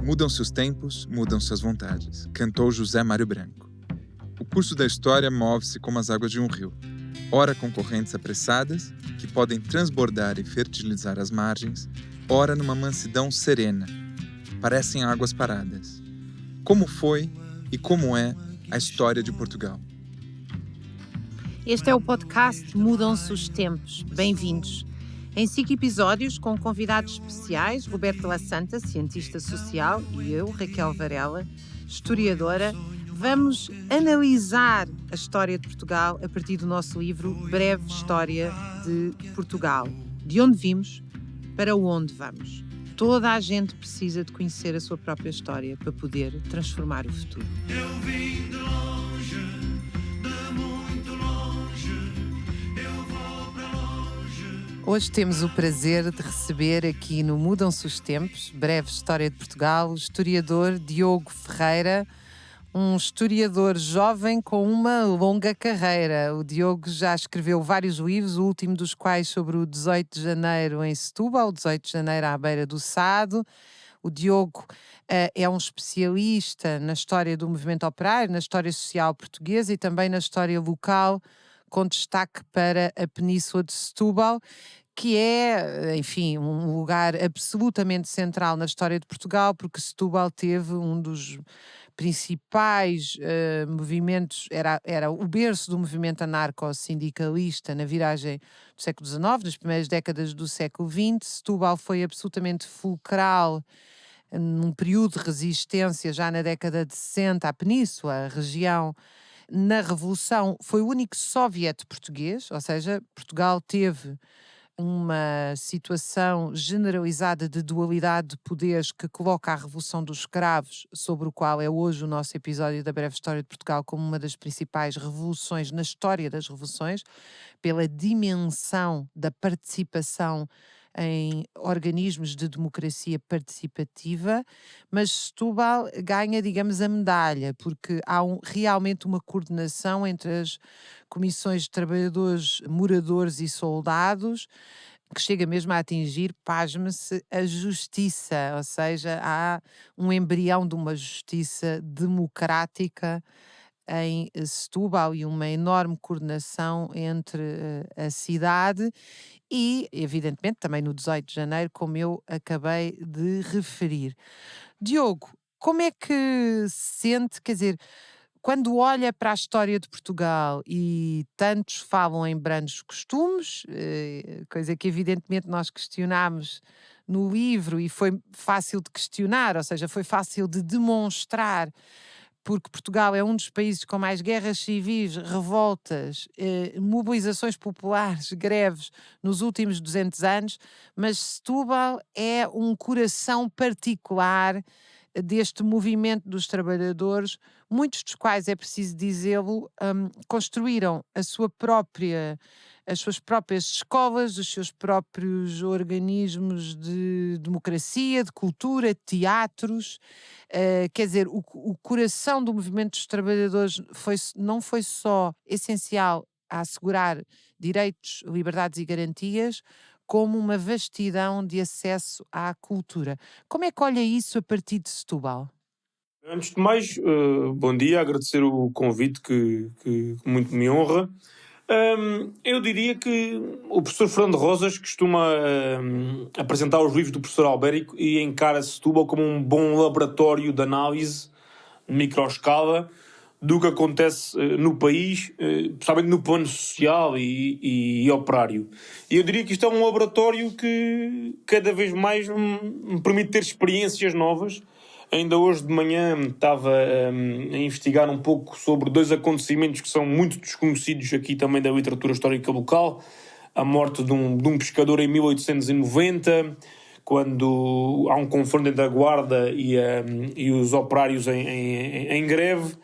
Mudam-se os tempos, mudam-se as vontades, cantou José Mário Branco. O curso da história move-se como as águas de um rio, ora com correntes apressadas, que podem transbordar e fertilizar as margens, ora numa mansidão serena, parecem águas paradas. Como foi e como é a história de Portugal? Este é o podcast Mudam-se os Tempos. Bem-vindos. Em 5 episódios, com convidados especiais, Roberto La Santa, cientista social, e eu, Raquel Varela, historiadora, vamos analisar a história de Portugal a partir do nosso livro Breve História de Portugal. De onde vimos, para onde vamos. Toda a gente precisa de conhecer a sua própria história para poder transformar o futuro. Eu vim de longe, de muito longe, eu vou para longe. Hoje temos o prazer de receber aqui no Mudam-se os Tempos, Breve História de Portugal, o historiador Diogo Ferreira, um historiador jovem com uma longa carreira. O Diogo já escreveu vários livros, o último dos quais sobre o 18 de janeiro em Setúbal, o 18 de janeiro à beira do Sado. O Diogo é um especialista na história do movimento operário, na história social portuguesa e também na história local, com destaque para a Península de Setúbal, que é, enfim, um lugar absolutamente central na história de Portugal, porque Setúbal teve um dos principais movimentos, era o berço do movimento anarco-sindicalista na viragem do século XIX, nas primeiras décadas do século XX. Setúbal foi absolutamente fulcral num período de resistência já na década de 60, à Península, a região. Na Revolução foi o único soviete português, ou seja, Portugal teve uma situação generalizada de dualidade de poderes que coloca a Revolução dos Escravos, sobre o qual é hoje o nosso episódio da Breve História de Portugal, como uma das principais revoluções na história das revoluções, pela dimensão da participação em organismos de democracia participativa, mas Setúbal ganha, digamos, a medalha, porque há realmente uma coordenação entre as comissões de trabalhadores, moradores e soldados, que chega mesmo a atingir, pasme-se, a justiça, ou seja, há um embrião de uma justiça democrática em Setúbal e uma enorme coordenação entre a cidade e, evidentemente, também no 18 de janeiro, como eu acabei de referir. Diogo, como é que se sente, quer dizer, quando olha para a história de Portugal e tantos falam em brandos costumes, coisa que evidentemente nós questionámos no livro e foi fácil de questionar, ou seja, foi fácil de demonstrar, porque Portugal é um dos países com mais guerras civis, revoltas, mobilizações populares, greves nos últimos 200 anos, mas Setúbal é um coração particular deste movimento dos trabalhadores, muitos dos quais, é preciso dizê-lo, construíram as suas próprias escolas, os seus próprios organismos de democracia, de cultura, teatros. Quer dizer, o coração do movimento dos trabalhadores não foi só essencial a assegurar direitos, liberdades e garantias, como uma vastidão de acesso à cultura. Como é que olha isso a partir de Setúbal? Antes de mais, bom dia, agradecer o convite que muito me honra. Eu diria que o professor Fernando Rosas costuma apresentar os livros do professor Albérico e encara Setúbal como um bom laboratório de análise de microescala do que acontece no país, principalmente no plano social e operário. E eu diria que isto é um laboratório que cada vez mais me permite ter experiências novas. Ainda hoje de manhã estava a investigar um pouco sobre 2 acontecimentos que são muito desconhecidos aqui também da literatura histórica local. A morte de um pescador em 1890, quando há um confronto entre a Guarda e os operários em greve,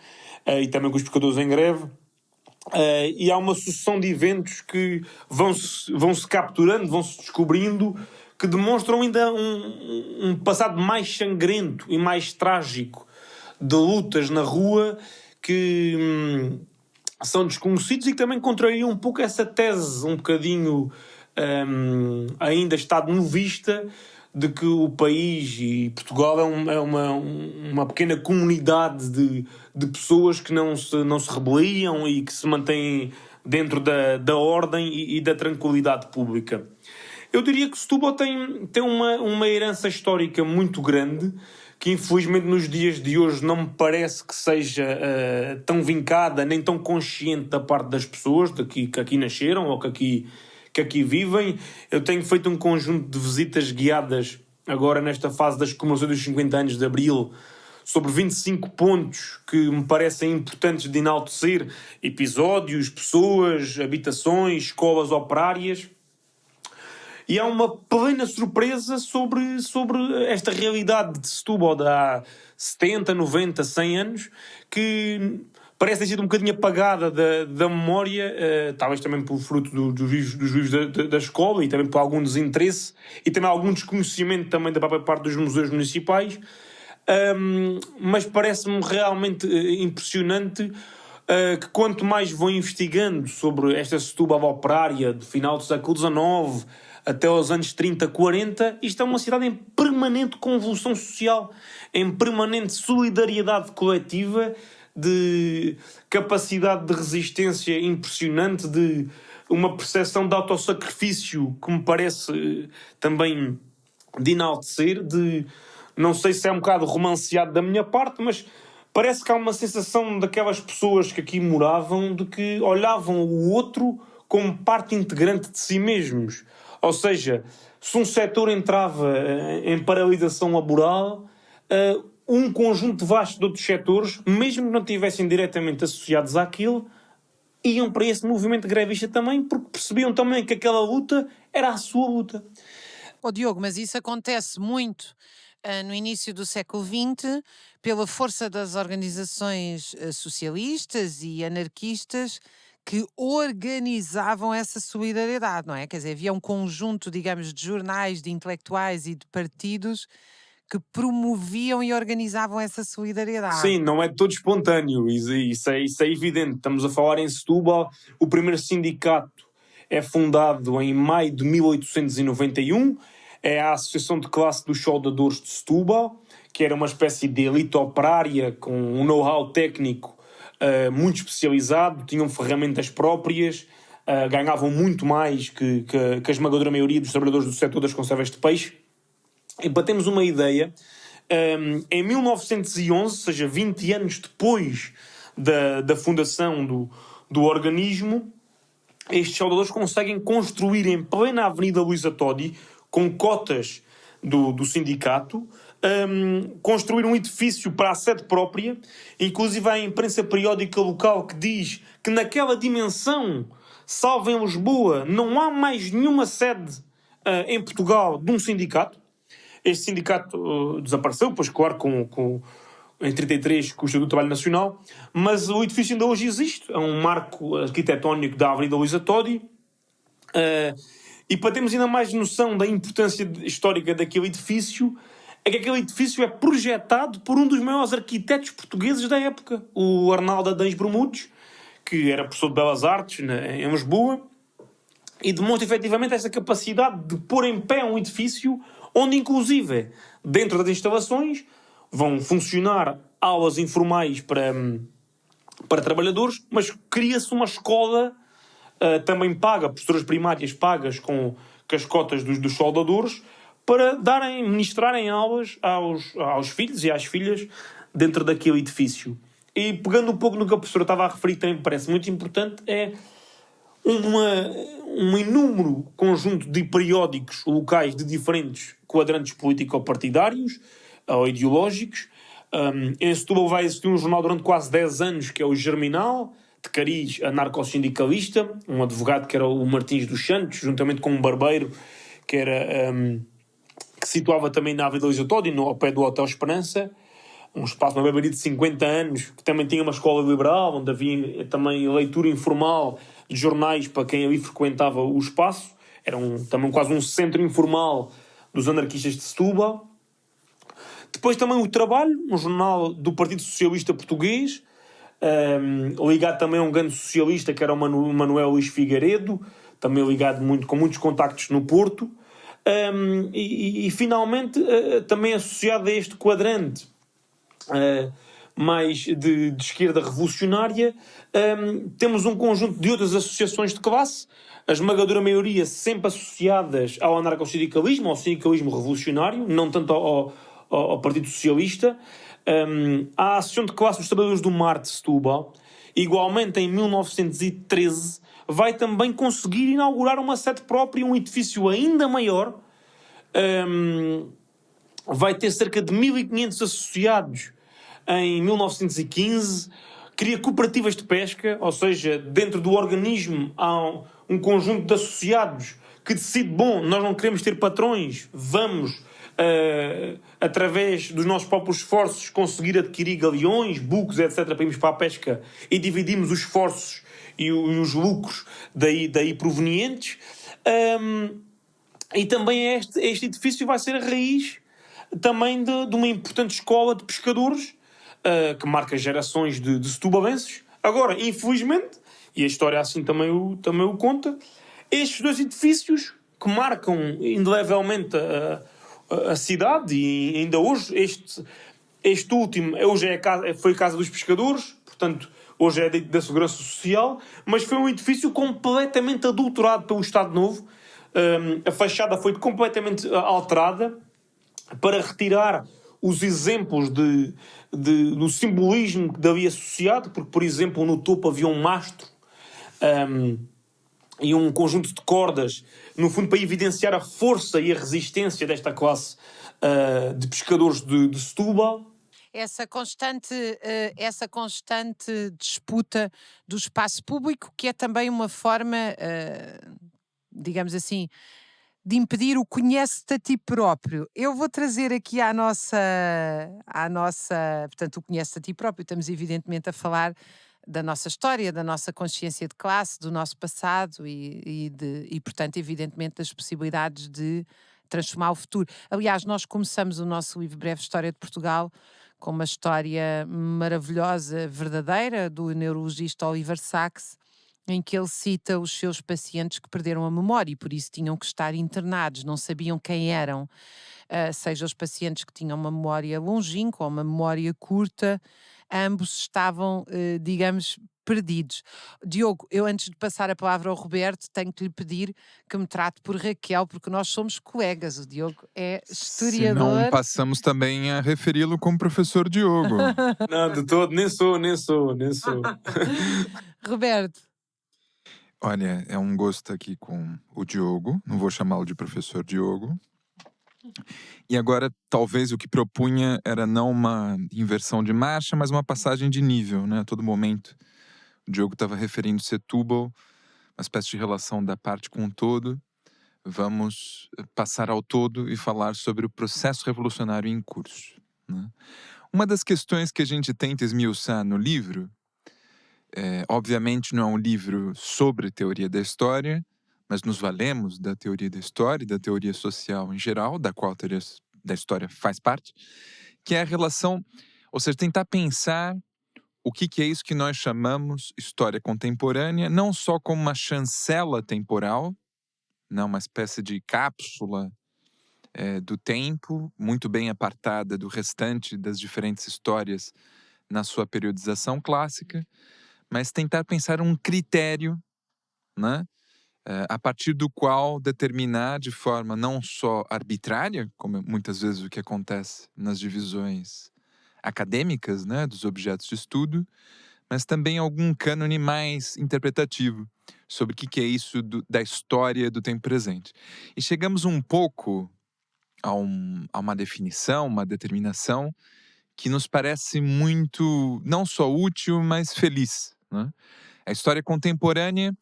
e também com os pescadores em greve. E há uma sucessão de eventos que vão-se capturando, vão-se descobrindo, que demonstram ainda um passado mais sangrento e mais trágico de lutas na rua que são desconhecidos e que também contrariam um pouco essa tese um bocadinho ainda estado novista de que o país e Portugal é uma pequena comunidade de pessoas que não se rebeliam e que se mantêm dentro da ordem e da tranquilidade pública. Eu diria que Setúbal tem uma herança histórica muito grande, que infelizmente nos dias de hoje não me parece que seja tão vincada nem tão consciente da parte das pessoas que aqui nasceram ou que aqui vivem. Eu tenho feito um conjunto de visitas guiadas agora nesta fase das comemorações dos 50 anos de Abril, sobre 25 pontos que me parecem importantes de enaltecer: episódios, pessoas, habitações, escolas operárias. E há uma plena surpresa sobre esta realidade de Setúbal de há 70, 90, 100 anos, que parece ter sido um bocadinho apagada da memória, talvez também pelo fruto dos vivos da escola e também por algum desinteresse e também algum desconhecimento também da própria parte dos museus municipais. Mas parece-me realmente impressionante que quanto mais vou investigando sobre esta Setúbal operária do final do século XIX até aos anos 30, 40, isto é uma cidade em permanente convulsão social, em permanente solidariedade coletiva, de capacidade de resistência impressionante, de uma percepção de autossacrifício que me parece também de enaltecer, não sei se é um bocado romanceado da minha parte, mas parece que há uma sensação daquelas pessoas que aqui moravam de que olhavam o outro como parte integrante de si mesmos. Ou seja, se um setor entrava em paralisação laboral, um conjunto vasto de outros setores, mesmo que não estivessem diretamente associados àquilo, iam para esse movimento grevista também, porque percebiam também que aquela luta era a sua luta. Diogo, mas isso acontece muito no início do século XX, pela força das organizações socialistas e anarquistas que organizavam essa solidariedade, não é? Quer dizer, havia um conjunto, digamos, de jornais, de intelectuais e de partidos que promoviam e organizavam essa solidariedade. Sim, não é todo espontâneo, isso é evidente. Estamos a falar em Setúbal, o primeiro sindicato é fundado em maio de 1891, é a Associação de Classe dos Soldadores de Setúbal, que era uma espécie de elite operária com um know-how técnico muito especializado, tinham ferramentas próprias, ganhavam muito mais que a esmagadora maioria dos trabalhadores do setor das conservas de peixe. E para termos uma ideia, em 1911, ou seja, 20 anos depois da fundação do organismo, estes soldadores conseguem construir em plena Avenida Luísa Todi, com cotas do sindicato, construir um edifício para a sede própria. Inclusive há a imprensa periódica local que diz que naquela dimensão, salvo em Lisboa, não há mais nenhuma sede em Portugal de um sindicato. Este sindicato desapareceu, pois claro, em 33 com o Estatuto do Trabalho Nacional, mas o edifício ainda hoje existe, é um marco arquitetónico da Avenida Luísa Todi. E para termos ainda mais noção da importância histórica daquele edifício, é que aquele edifício é projetado por um dos maiores arquitetos portugueses da época, o Arnaldo Adães Bermudes, que era professor de Belas Artes em Lisboa, e demonstra efetivamente essa capacidade de pôr em pé um edifício onde, inclusive, dentro das instalações, vão funcionar aulas informais para trabalhadores, mas cria-se uma escola também paga, professoras primárias pagas com as cotas dos soldadores, para ministrarem aulas aos filhos e às filhas dentro daquele edifício. E pegando um pouco no que a professora estava a referir, também me parece muito importante, é um inúmero conjunto de periódicos locais de diferentes quadrantes político-partidários ou ideológicos. Em Setúbal vai existir um jornal durante quase 10 anos, que é o Germinal, de cariz anarco-sindicalista, um advogado que era o Martins dos Santos, juntamente com um barbeiro que era... que se situava também na Avenida Luísa Todi, ao pé do Hotel Esperança, um espaço, uma barbearia de 50 anos, que também tinha uma escola liberal, onde havia também leitura informal de jornais para quem ali frequentava o espaço. Era também quase um centro informal dos anarquistas de Setúbal. Depois também o Trabalho, um jornal do Partido Socialista Português, ligado também a um grande socialista que era o Manuel Luís Figueiredo, também ligado com muitos contactos no Porto. E finalmente, também associado a este quadrante mais de esquerda revolucionária, temos um conjunto de outras associações de classe, a esmagadora maioria sempre associadas ao anarcossindicalismo, ao sindicalismo revolucionário, não tanto ao Partido Socialista. A Associação de Classe dos Trabalhadores do Mar de Setúbal, igualmente em 1913, vai também conseguir inaugurar uma sede própria, um edifício ainda maior. Vai ter cerca de 1.500 associados em 1915, cria cooperativas de pesca, ou seja, dentro do organismo há um conjunto de associados que decide, bom, nós não queremos ter patrões, vamos, através dos nossos próprios esforços, conseguir adquirir galeões, buques, etc., para irmos para a pesca, e dividimos os esforços e os lucros daí provenientes. E também este edifício vai ser a raiz também de uma importante escola de pescadores, que marca gerações de setubalenses. Agora, infelizmente, e a história assim também o conta, estes dois edifícios que marcam indelevelmente a cidade, e ainda hoje, este último hoje foi a Casa dos Pescadores, portanto, hoje é da Segurança Social, mas foi um edifício completamente adulterado pelo Estado Novo. A fachada foi completamente alterada para retirar os exemplos do simbolismo que dali associado, porque, por exemplo, no topo havia um mastro e um conjunto de cordas, no fundo, para evidenciar a força e a resistência desta classe de pescadores de Setúbal. Essa constante disputa do espaço público, que é também uma forma, digamos assim, de impedir o conhece-te a ti próprio. Eu vou trazer aqui à nossa, portanto, o conhece-te a ti próprio. Estamos evidentemente a falar da nossa história, da nossa consciência de classe, do nosso passado e portanto, evidentemente, das possibilidades de transformar o futuro. Aliás, nós começamos o nosso livro Breve História de Portugal com uma história maravilhosa, verdadeira, do neurologista Oliver Sacks, em que ele cita os seus pacientes que perderam a memória e por isso tinham que estar internados, não sabiam quem eram, seja os pacientes que tinham uma memória longínqua ou uma memória curta, ambos estavam, digamos, perdidos. Diogo, eu antes de passar a palavra ao Roberto, tenho que lhe pedir que me trate por Raquel, porque nós somos colegas. O Diogo é historiador. Se não passamos também a referi-lo como professor Diogo. Não, de todo, nem sou. Roberto. Olha, é um gosto estar aqui com o Diogo, não vou chamá-lo de professor Diogo. E agora, talvez o que propunha era não uma inversão de marcha, mas uma passagem de nível, né? A todo momento, o Diogo estava referindo Setúbal, uma espécie de relação da parte com o todo. Vamos passar ao todo e falar sobre o processo revolucionário em curso, né? Uma das questões que a gente tenta esmiuçar no livro, obviamente não é um livro sobre teoria da história, mas nos valemos da teoria da história e da teoria social em geral, da qual a teoria da história faz parte, que é a relação, ou seja, tentar pensar o que é isso que nós chamamos história contemporânea, não só como uma chancela temporal, não, uma espécie de cápsula do tempo, muito bem apartada do restante das diferentes histórias na sua periodização clássica, mas tentar pensar um critério, né, a partir do qual determinar de forma não só arbitrária, como muitas vezes o que acontece nas divisões acadêmicas, né, dos objetos de estudo, mas também algum cânone mais interpretativo sobre o que é isso da história do tempo presente. E chegamos um pouco a uma definição, uma determinação que nos parece muito, não só útil, mas feliz, né? A história contemporânea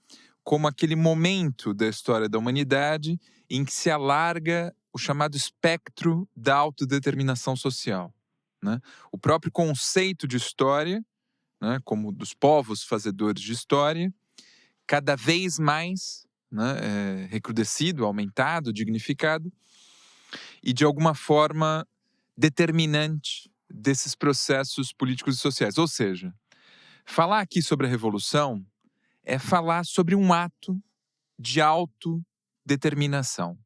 como aquele momento da história da humanidade em que se alarga o chamado espectro da autodeterminação social, né? O próprio conceito de história, né, como dos povos fazedores de história, cada vez mais, né, recrudescido, aumentado, dignificado, e de alguma forma determinante desses processos políticos e sociais. Ou seja, falar aqui sobre a revolução é falar sobre um ato de autodeterminação,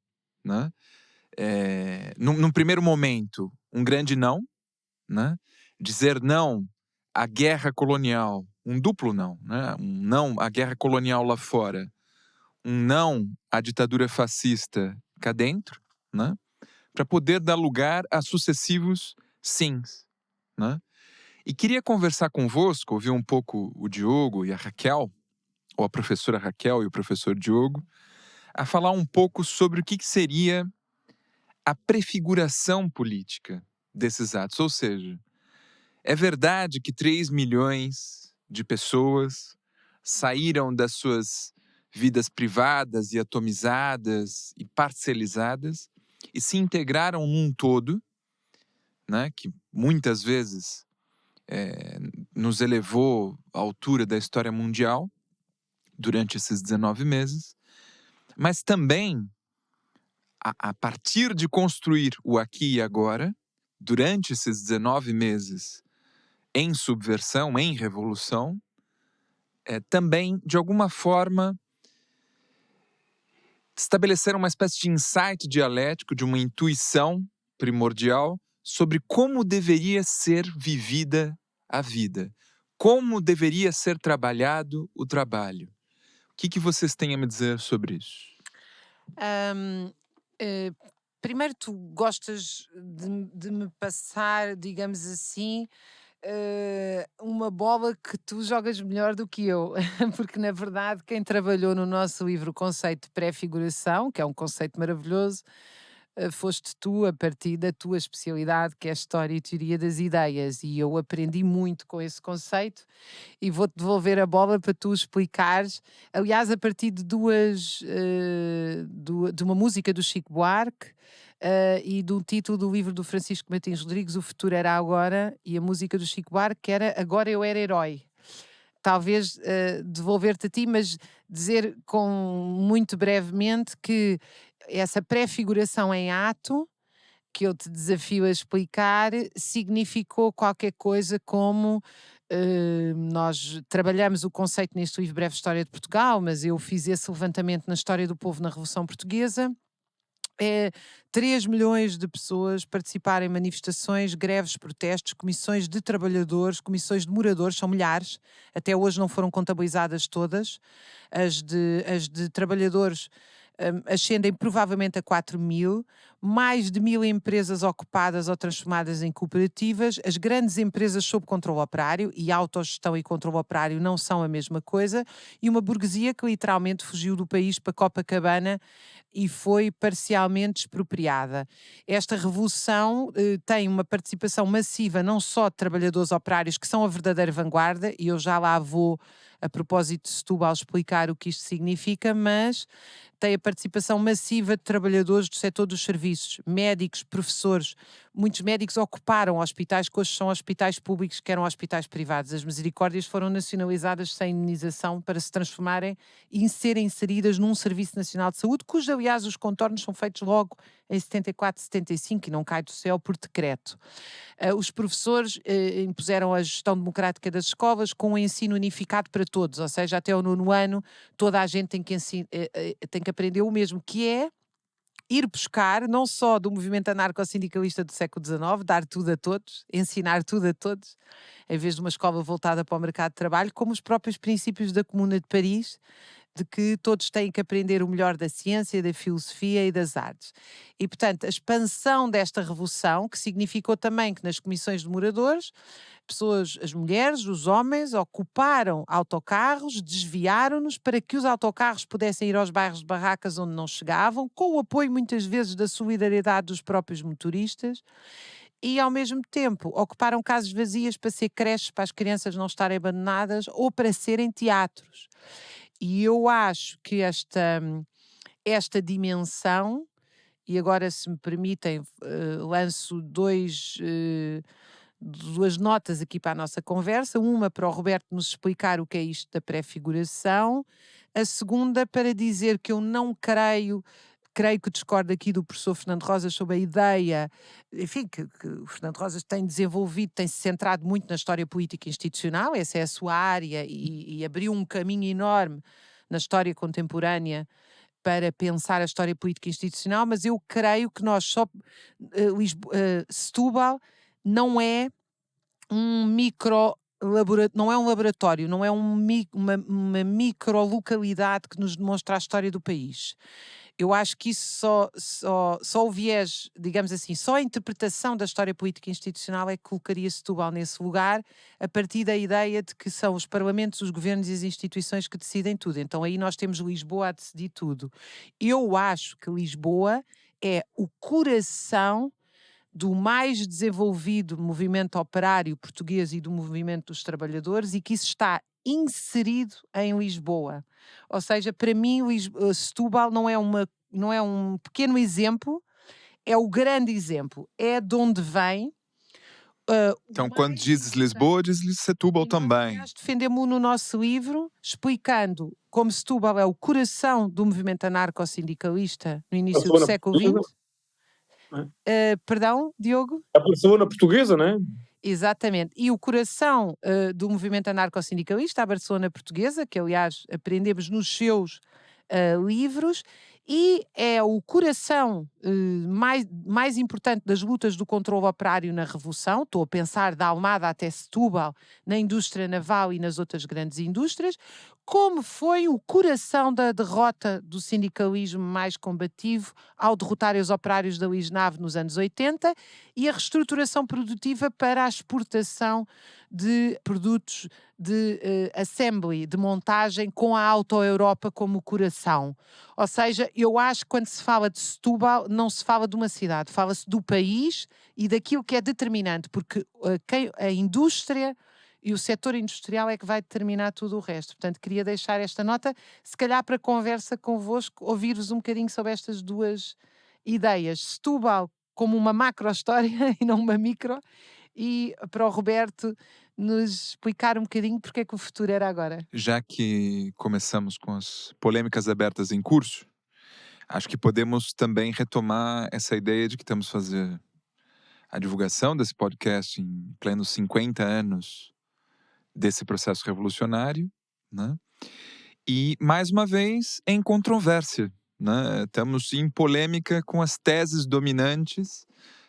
né? Num primeiro momento, um grande não, né? Dizer não à guerra colonial, um duplo não, né? Um não à guerra colonial lá fora, um não à ditadura fascista cá dentro, né? Para poder dar lugar a sucessivos sims, né? E queria conversar convosco, ouvir um pouco o Diogo e a Raquel, ou a professora Raquel e o professor Diogo, a falar um pouco sobre o que seria a prefiguração política desses atos. Ou seja, é verdade que 3 milhões de pessoas saíram das suas vidas privadas e atomizadas e parcelizadas e se integraram num todo, né, que muitas vezes nos elevou à altura da história mundial durante esses 19 meses, mas também, a partir de construir o aqui e agora, durante esses 19 meses em subversão, em revolução, também, de alguma forma, estabeleceram uma espécie de insight dialético, de uma intuição primordial sobre como deveria ser vivida a vida, como deveria ser trabalhado o trabalho. O que vocês têm a me dizer sobre isso? Primeiro, tu gostas de me passar, digamos assim, uma bola que tu jogas melhor do que eu, porque na verdade quem trabalhou no nosso livro o conceito de pré-figuração, que é um conceito maravilhoso, foste tu a partir da tua especialidade, que é a História e Teoria das Ideias, e eu aprendi muito com esse conceito e vou-te devolver a bola para tu explicares, aliás, a partir de de uma música do Chico Buarque, e do título do livro do Francisco Martins Rodrigues, O Futuro Era Agora, e a música do Chico Buarque que era Agora Eu Era Herói. Talvez devolver-te a ti, mas dizer muito brevemente que essa pré-figuração em ato, que eu te desafio a explicar, significou qualquer coisa como nós trabalhamos o conceito neste livro Breve História de Portugal, mas eu fiz esse levantamento na história do povo na Revolução Portuguesa. 3 milhões de pessoas participaram em manifestações, greves, protestos, comissões de trabalhadores, comissões de moradores, são milhares, até hoje não foram contabilizadas todas. As de trabalhadores ascendem provavelmente a 4 mil, mais de 1.000 empresas ocupadas ou transformadas em cooperativas, as grandes empresas sob controle operário, e autogestão e controle operário não são a mesma coisa, e uma burguesia que literalmente fugiu do país para Copacabana e foi parcialmente expropriada. Esta revolução tem uma participação massiva não só de trabalhadores operários, que são a verdadeira vanguarda, e eu já lá vou, a propósito de Setúbal, explicar o que isto significa, mas tem a participação massiva de trabalhadores do setor dos serviços, médicos, professores. Muitos médicos ocuparam hospitais que hoje são hospitais públicos, que eram hospitais privados. As misericórdias foram nacionalizadas sem indenização para se transformarem e serem inseridas num Serviço Nacional de Saúde, cujo, aliás, os contornos são feitos logo em 74, 75, e não cai do céu por decreto. Os professores impuseram a gestão democrática das escolas com um ensino unificado para todos, ou seja, até o 9º ano toda a gente tem que aprender o mesmo, que é ir buscar, não só do movimento anarco-sindicalista do século XIX, dar tudo a todos, ensinar tudo a todos, em vez de uma escola voltada para o mercado de trabalho, como os próprios princípios da Comuna de Paris, de que todos têm que aprender o melhor da ciência, da filosofia e das artes. E, portanto, a expansão desta revolução, que significou também que nas comissões de moradores, pessoas, as mulheres, os homens, ocuparam autocarros, desviaram-nos para que os autocarros pudessem ir aos bairros de barracas onde não chegavam, com o apoio muitas vezes da solidariedade dos próprios motoristas, e ao mesmo tempo ocuparam casas vazias para ser creches para as crianças não estarem abandonadas ou para serem teatros. E eu acho que esta dimensão, e agora, se me permitem, lanço duas notas aqui para a nossa conversa, uma para o Roberto nos explicar o que é isto da pré-figuração, a segunda para dizer que eu não creio que discordo aqui do professor Fernando Rosas sobre a ideia, enfim, que o Fernando Rosas tem desenvolvido, tem-se centrado muito na história política institucional, essa é a sua área, e abriu um caminho enorme na história contemporânea para pensar a história política institucional, mas eu creio que nós só Setúbal não é um não é um laboratório, não é uma microlocalidade que nos demonstra a história do país. Eu acho que isso só o viés, digamos assim, só a interpretação da história política institucional é que colocaria Setúbal nesse lugar, a partir da ideia de que são os parlamentos, os governos e as instituições que decidem tudo. Então aí nós temos Lisboa a decidir tudo. Eu acho que Lisboa é o coração do mais desenvolvido movimento operário português e do movimento dos trabalhadores, e que isso está inserido em Lisboa. Ou seja, para mim, Setúbal não é um pequeno exemplo, é o grande exemplo. É de onde vem. Então, quando dizes Lisboa, dizes Setúbal também. Nós defendemos no nosso livro, explicando como Setúbal é o coração do movimento anarco-sindicalista no início do século XX. Perdão, Diogo? A Barcelona portuguesa, não é? Exatamente. E o coração do movimento anarco-sindicalista, a Barcelona portuguesa, que aliás aprendemos nos seus livros, e é o coração mais importante das lutas do controle operário na Revolução. Estou a pensar da Almada até Setúbal, na indústria naval e nas outras grandes indústrias, como foi o coração da derrota do sindicalismo mais combativo ao derrotar os operários da Lisnave nos anos 80 e a reestruturação produtiva para a exportação de produtos de assembly, de montagem, com a Auto-Europa como coração. Ou seja, eu acho que quando se fala de Setúbal, não se fala de uma cidade, fala-se do país e daquilo que é determinante, porque a indústria e o setor industrial é que vai determinar tudo o resto. Portanto, queria deixar esta nota, se calhar para conversa convosco, ouvir-vos um bocadinho sobre estas duas ideias. Setúbal como uma macro-história e não uma micro, e para o Roberto nos explicar um bocadinho porque é que o futuro era agora. Já que começamos com as polêmicas abertas em curso, acho que podemos também retomar essa ideia de que estamos fazendo a divulgação desse podcast em plenos 50 anos desse processo revolucionário, né? E, mais uma vez, em controvérsia, né? Estamos em polêmica com as teses dominantes,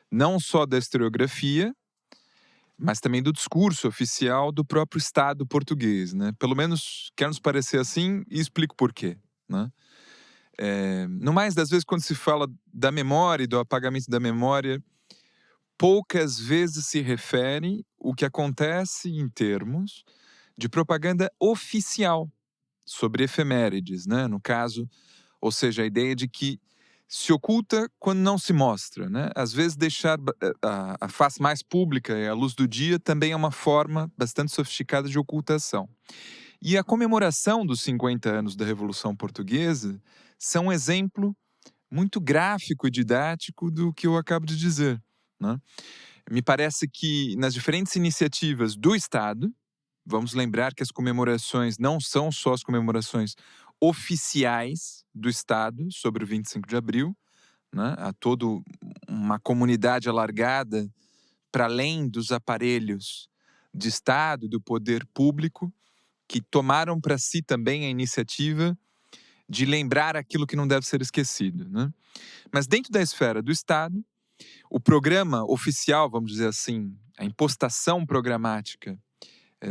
não só da historiografia, mas também do discurso oficial do próprio Estado português, né? Pelo menos quer nos parecer assim, e explico por quê, né? No mais das vezes, quando se fala da memória e do apagamento da memória, poucas vezes se refere o que acontece em termos de propaganda oficial sobre efemérides, né? No caso, ou seja, a ideia de que se oculta quando não se mostra, né? Às vezes deixar a face mais pública e a luz do dia também é uma forma bastante sofisticada de ocultação. E a comemoração dos 50 anos da Revolução Portuguesa são um exemplo muito gráfico e didático do que eu acabo de dizer, né? Me parece que nas diferentes iniciativas do Estado, vamos lembrar que as comemorações não são só as comemorações oficiais do Estado sobre o 25 de abril, né? Há toda uma comunidade alargada para além dos aparelhos de Estado, do poder público, que tomaram para si também a iniciativa de lembrar aquilo que não deve ser esquecido, né? Mas dentro da esfera do Estado, o programa oficial, vamos dizer assim, a impostação programática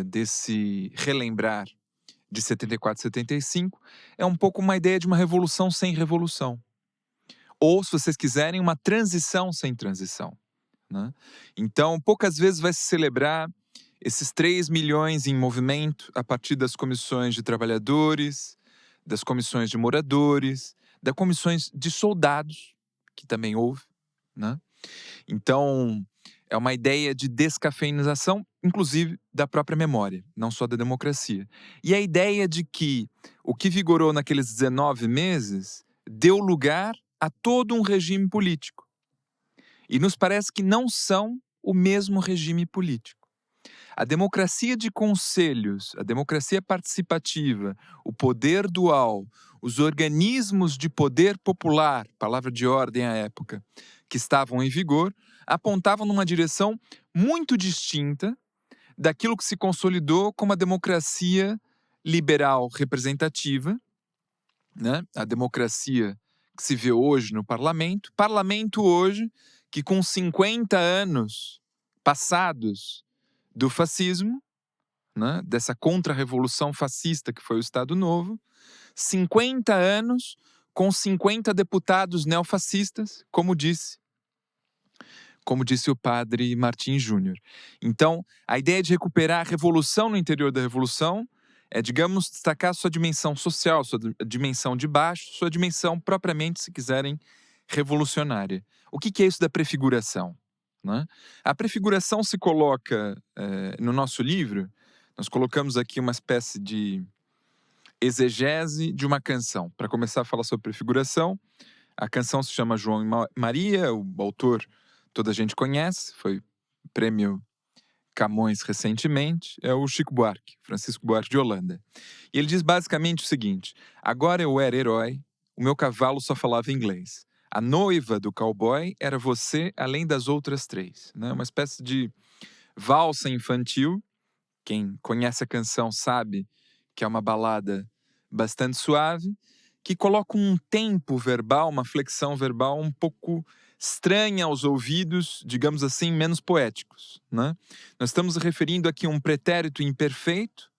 desse relembrar de 74 e 75 é um pouco uma ideia de uma revolução sem revolução. Ou, se vocês quiserem, uma transição sem transição, né? Então, poucas vezes vai se celebrar esses 3 milhões em movimento a partir das comissões de trabalhadores, das comissões de moradores, das comissões de soldados, que também houve, né? Então, é uma ideia de descafeinização, inclusive da própria memória, não só da democracia. E a ideia de que o que vigorou naqueles 19 meses deu lugar a todo um regime político. E nos parece que não são o mesmo regime político. A democracia de conselhos, a democracia participativa, o poder dual, os organismos de poder popular, palavra de ordem à época, que estavam em vigor, apontavam numa direção muito distinta daquilo que se consolidou como a democracia liberal representativa, né? A democracia que se vê hoje no parlamento. Parlamento hoje que, com 50 anos passados do fascismo, né? Dessa contra-revolução fascista que foi o Estado Novo, 50 anos com 50 deputados neofascistas, como disse o padre Martim Júnior. Então, a ideia de recuperar a revolução no interior da revolução é, digamos, destacar sua dimensão social, sua dimensão de baixo, sua dimensão propriamente, se quiserem, revolucionária. O que é isso da prefiguração? Né? A prefiguração se coloca no nosso livro, nós colocamos aqui uma espécie de exegese de uma canção. Para começar a falar sobre prefiguração, a canção se chama João e Maria, o autor toda a gente conhece, foi prêmio Camões recentemente, é o Chico Buarque, Francisco Buarque de Holanda. E ele diz basicamente o seguinte: agora eu era herói, o meu cavalo só falava inglês. A noiva do cowboy era você, além das outras três. Né? Uma espécie de valsa infantil. Quem conhece a canção sabe que é uma balada bastante suave, que coloca um tempo verbal, uma flexão verbal um pouco estranha aos ouvidos, digamos assim, menos poéticos. Né? Nós estamos referindo aqui a um pretérito imperfeito,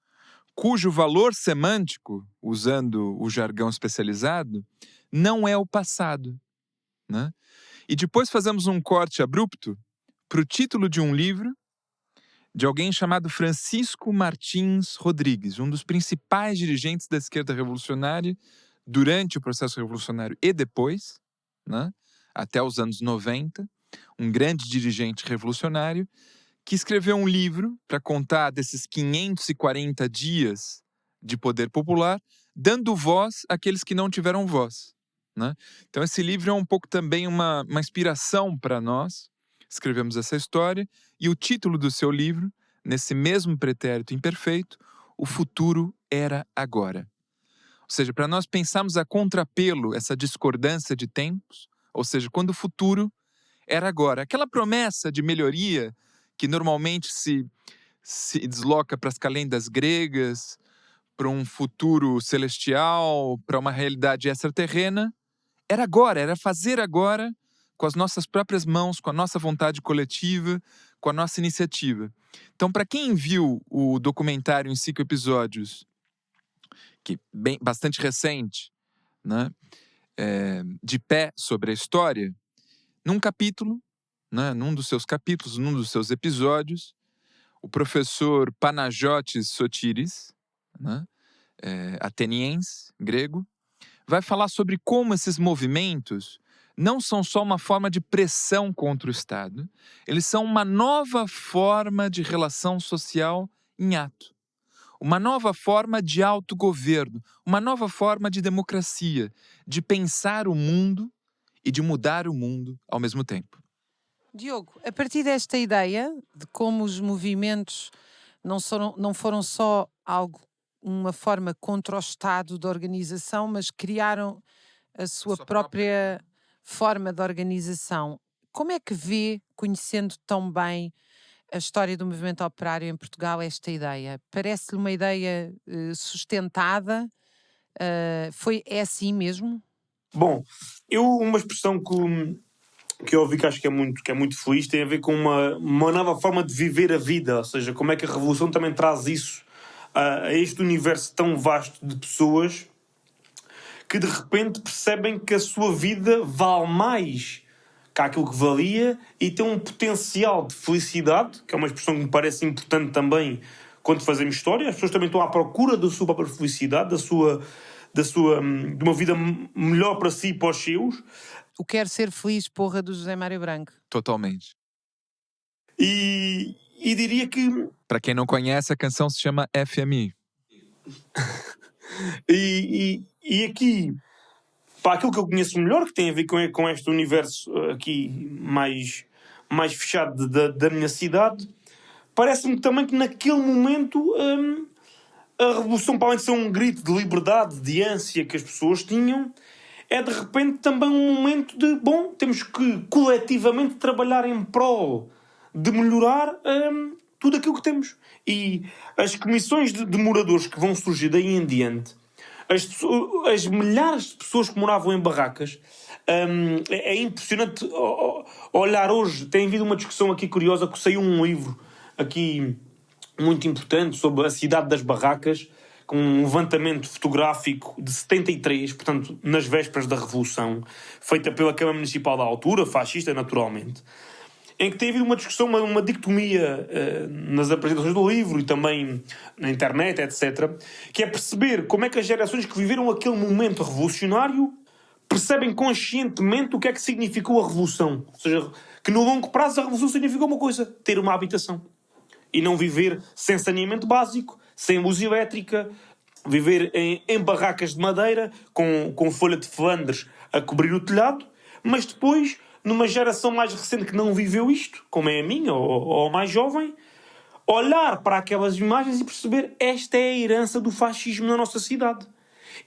cujo valor semântico, usando o jargão especializado, não é o passado. Né? E depois fazemos um corte abrupto para o título de um livro de alguém chamado Francisco Martins Rodrigues, um dos principais dirigentes da esquerda revolucionária durante o processo revolucionário e depois, né? Até os anos 90, um grande dirigente revolucionário que escreveu um livro para contar desses 540 dias de poder popular, dando voz àqueles que não tiveram voz. Né? Então esse livro é um pouco também uma inspiração para nós. Escrevemos essa história e o título do seu livro, nesse mesmo pretérito imperfeito, O Futuro Era Agora. Ou seja, para nós pensarmos a contrapelo essa discordância de tempos, ou seja, quando o futuro era agora. Aquela promessa de melhoria que normalmente se desloca para as calendas gregas, para um futuro celestial, para uma realidade extraterrena, era agora, era fazer agora com as nossas próprias mãos, com a nossa vontade coletiva, com a nossa iniciativa. Então, para quem viu o documentário em 5 episódios, que bastante recente, né, de pé sobre a história, num capítulo, né, num dos seus capítulos, num dos seus episódios, o professor Panagiotis Sotiris, né, ateniense, grego, vai falar sobre como esses movimentos não são só uma forma de pressão contra o Estado, eles são uma nova forma de relação social em ato. Uma nova forma de autogoverno, uma nova forma de democracia, de pensar o mundo e de mudar o mundo ao mesmo tempo. Diogo, a partir desta ideia de como os movimentos não foram só uma forma contra o Estado de organização, mas criaram a sua própria forma de organização, como é que vê, conhecendo tão bem a história do movimento operário em Portugal, esta ideia? Parece-lhe uma ideia sustentada? É assim mesmo? Bom, uma expressão que eu ouvi que acho que é muito feliz tem a ver com uma nova forma de viver a vida, ou seja, como é que a revolução também traz isso a este universo tão vasto de pessoas que de repente percebem que a sua vida vale mais que aquilo que valia e tem um potencial de felicidade, que é uma expressão que me parece importante também quando fazemos história. As pessoas também estão à procura da sua própria felicidade, de uma vida melhor para si e para os seus. O Quero Ser Feliz, porra, do José Mário Branco. Totalmente. E diria que... Para quem não conhece, a canção se chama FMI. E aqui, para aquilo que eu conheço melhor, que tem a ver com este universo aqui mais fechado da minha cidade, parece-me também que naquele momento a revolução, para além de ser um grito de liberdade, de ânsia que as pessoas tinham, é de repente também um momento de, bom, temos que coletivamente trabalhar em prol de melhorar tudo aquilo que temos. E as comissões de moradores que vão surgir daí em diante as milhares de pessoas que moravam em barracas. É impressionante olhar hoje. Tem havido uma discussão aqui curiosa, que saiu um livro aqui muito importante sobre a cidade das barracas, com um levantamento fotográfico de 73, portanto, nas vésperas da Revolução, feita pela Câmara Municipal da altura, fascista naturalmente, em que tem havido uma discussão, uma dicotomia nas apresentações do livro e também na internet, etc., que é perceber como é que as gerações que viveram aquele momento revolucionário percebem conscientemente o que é que significou a Revolução. Ou seja, que no longo prazo a Revolução significou uma coisa: ter uma habitação. E não viver sem saneamento básico, sem luz elétrica, viver em barracas de madeira, com folha de Flandres a cobrir o telhado, mas depois, numa geração mais recente que não viveu isto, como é a minha, ou mais jovem, olhar para aquelas imagens e perceber: esta é a herança do fascismo na nossa cidade.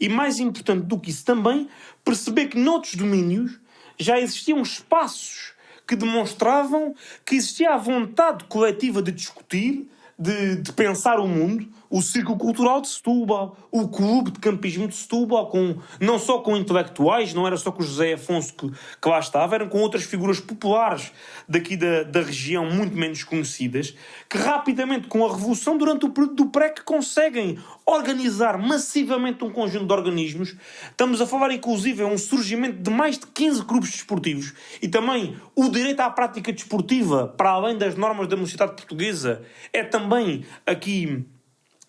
E mais importante do que isso também, perceber que noutros domínios já existiam espaços que demonstravam que existia a vontade coletiva de discutir, de pensar o mundo. O Círculo Cultural de Setúbal, o Clube de Campismo de Setúbal, não só com intelectuais, não era só com o José Afonso que lá estava, eram com outras figuras populares daqui da região, muito menos conhecidas, que rapidamente, com a Revolução, durante o período do PREC, conseguem organizar massivamente um conjunto de organismos. Estamos a falar, inclusive, um surgimento de mais de 15 clubes desportivos, e também o direito à prática desportiva, para além das normas da sociedade portuguesa, é também aqui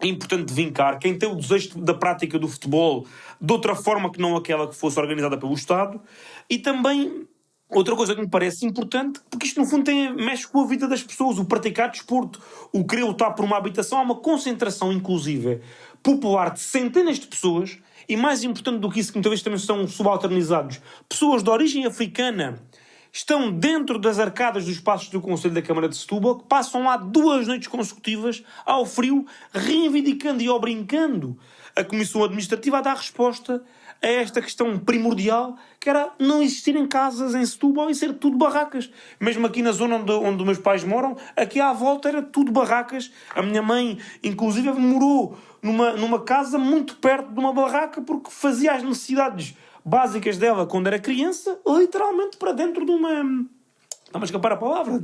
é importante vincar. Quem tem o desejo da prática do futebol de outra forma que não aquela que fosse organizada pelo Estado. E também outra coisa que me parece importante, porque isto no fundo mexe com a vida das pessoas, o praticar desporto, o querer lutar por uma habitação. Há uma concentração inclusive popular de centenas de pessoas, e mais importante do que isso, que muitas vezes também são subalternizados, pessoas de origem africana, estão dentro das arcadas dos espaços do Conselho da Câmara de Setúbal, que passam lá 2 noites consecutivas ao frio, reivindicando e obrincando a Comissão Administrativa a dar resposta a esta questão primordial, que era não existirem casas em Setúbal e ser tudo barracas. Mesmo aqui na zona onde meus pais moram, aqui à volta era tudo barracas. A minha mãe, inclusive, morou numa casa muito perto de uma barraca, porque fazia as necessidades básicas dela quando era criança, literalmente para dentro de uma... Não-me escapar a palavra,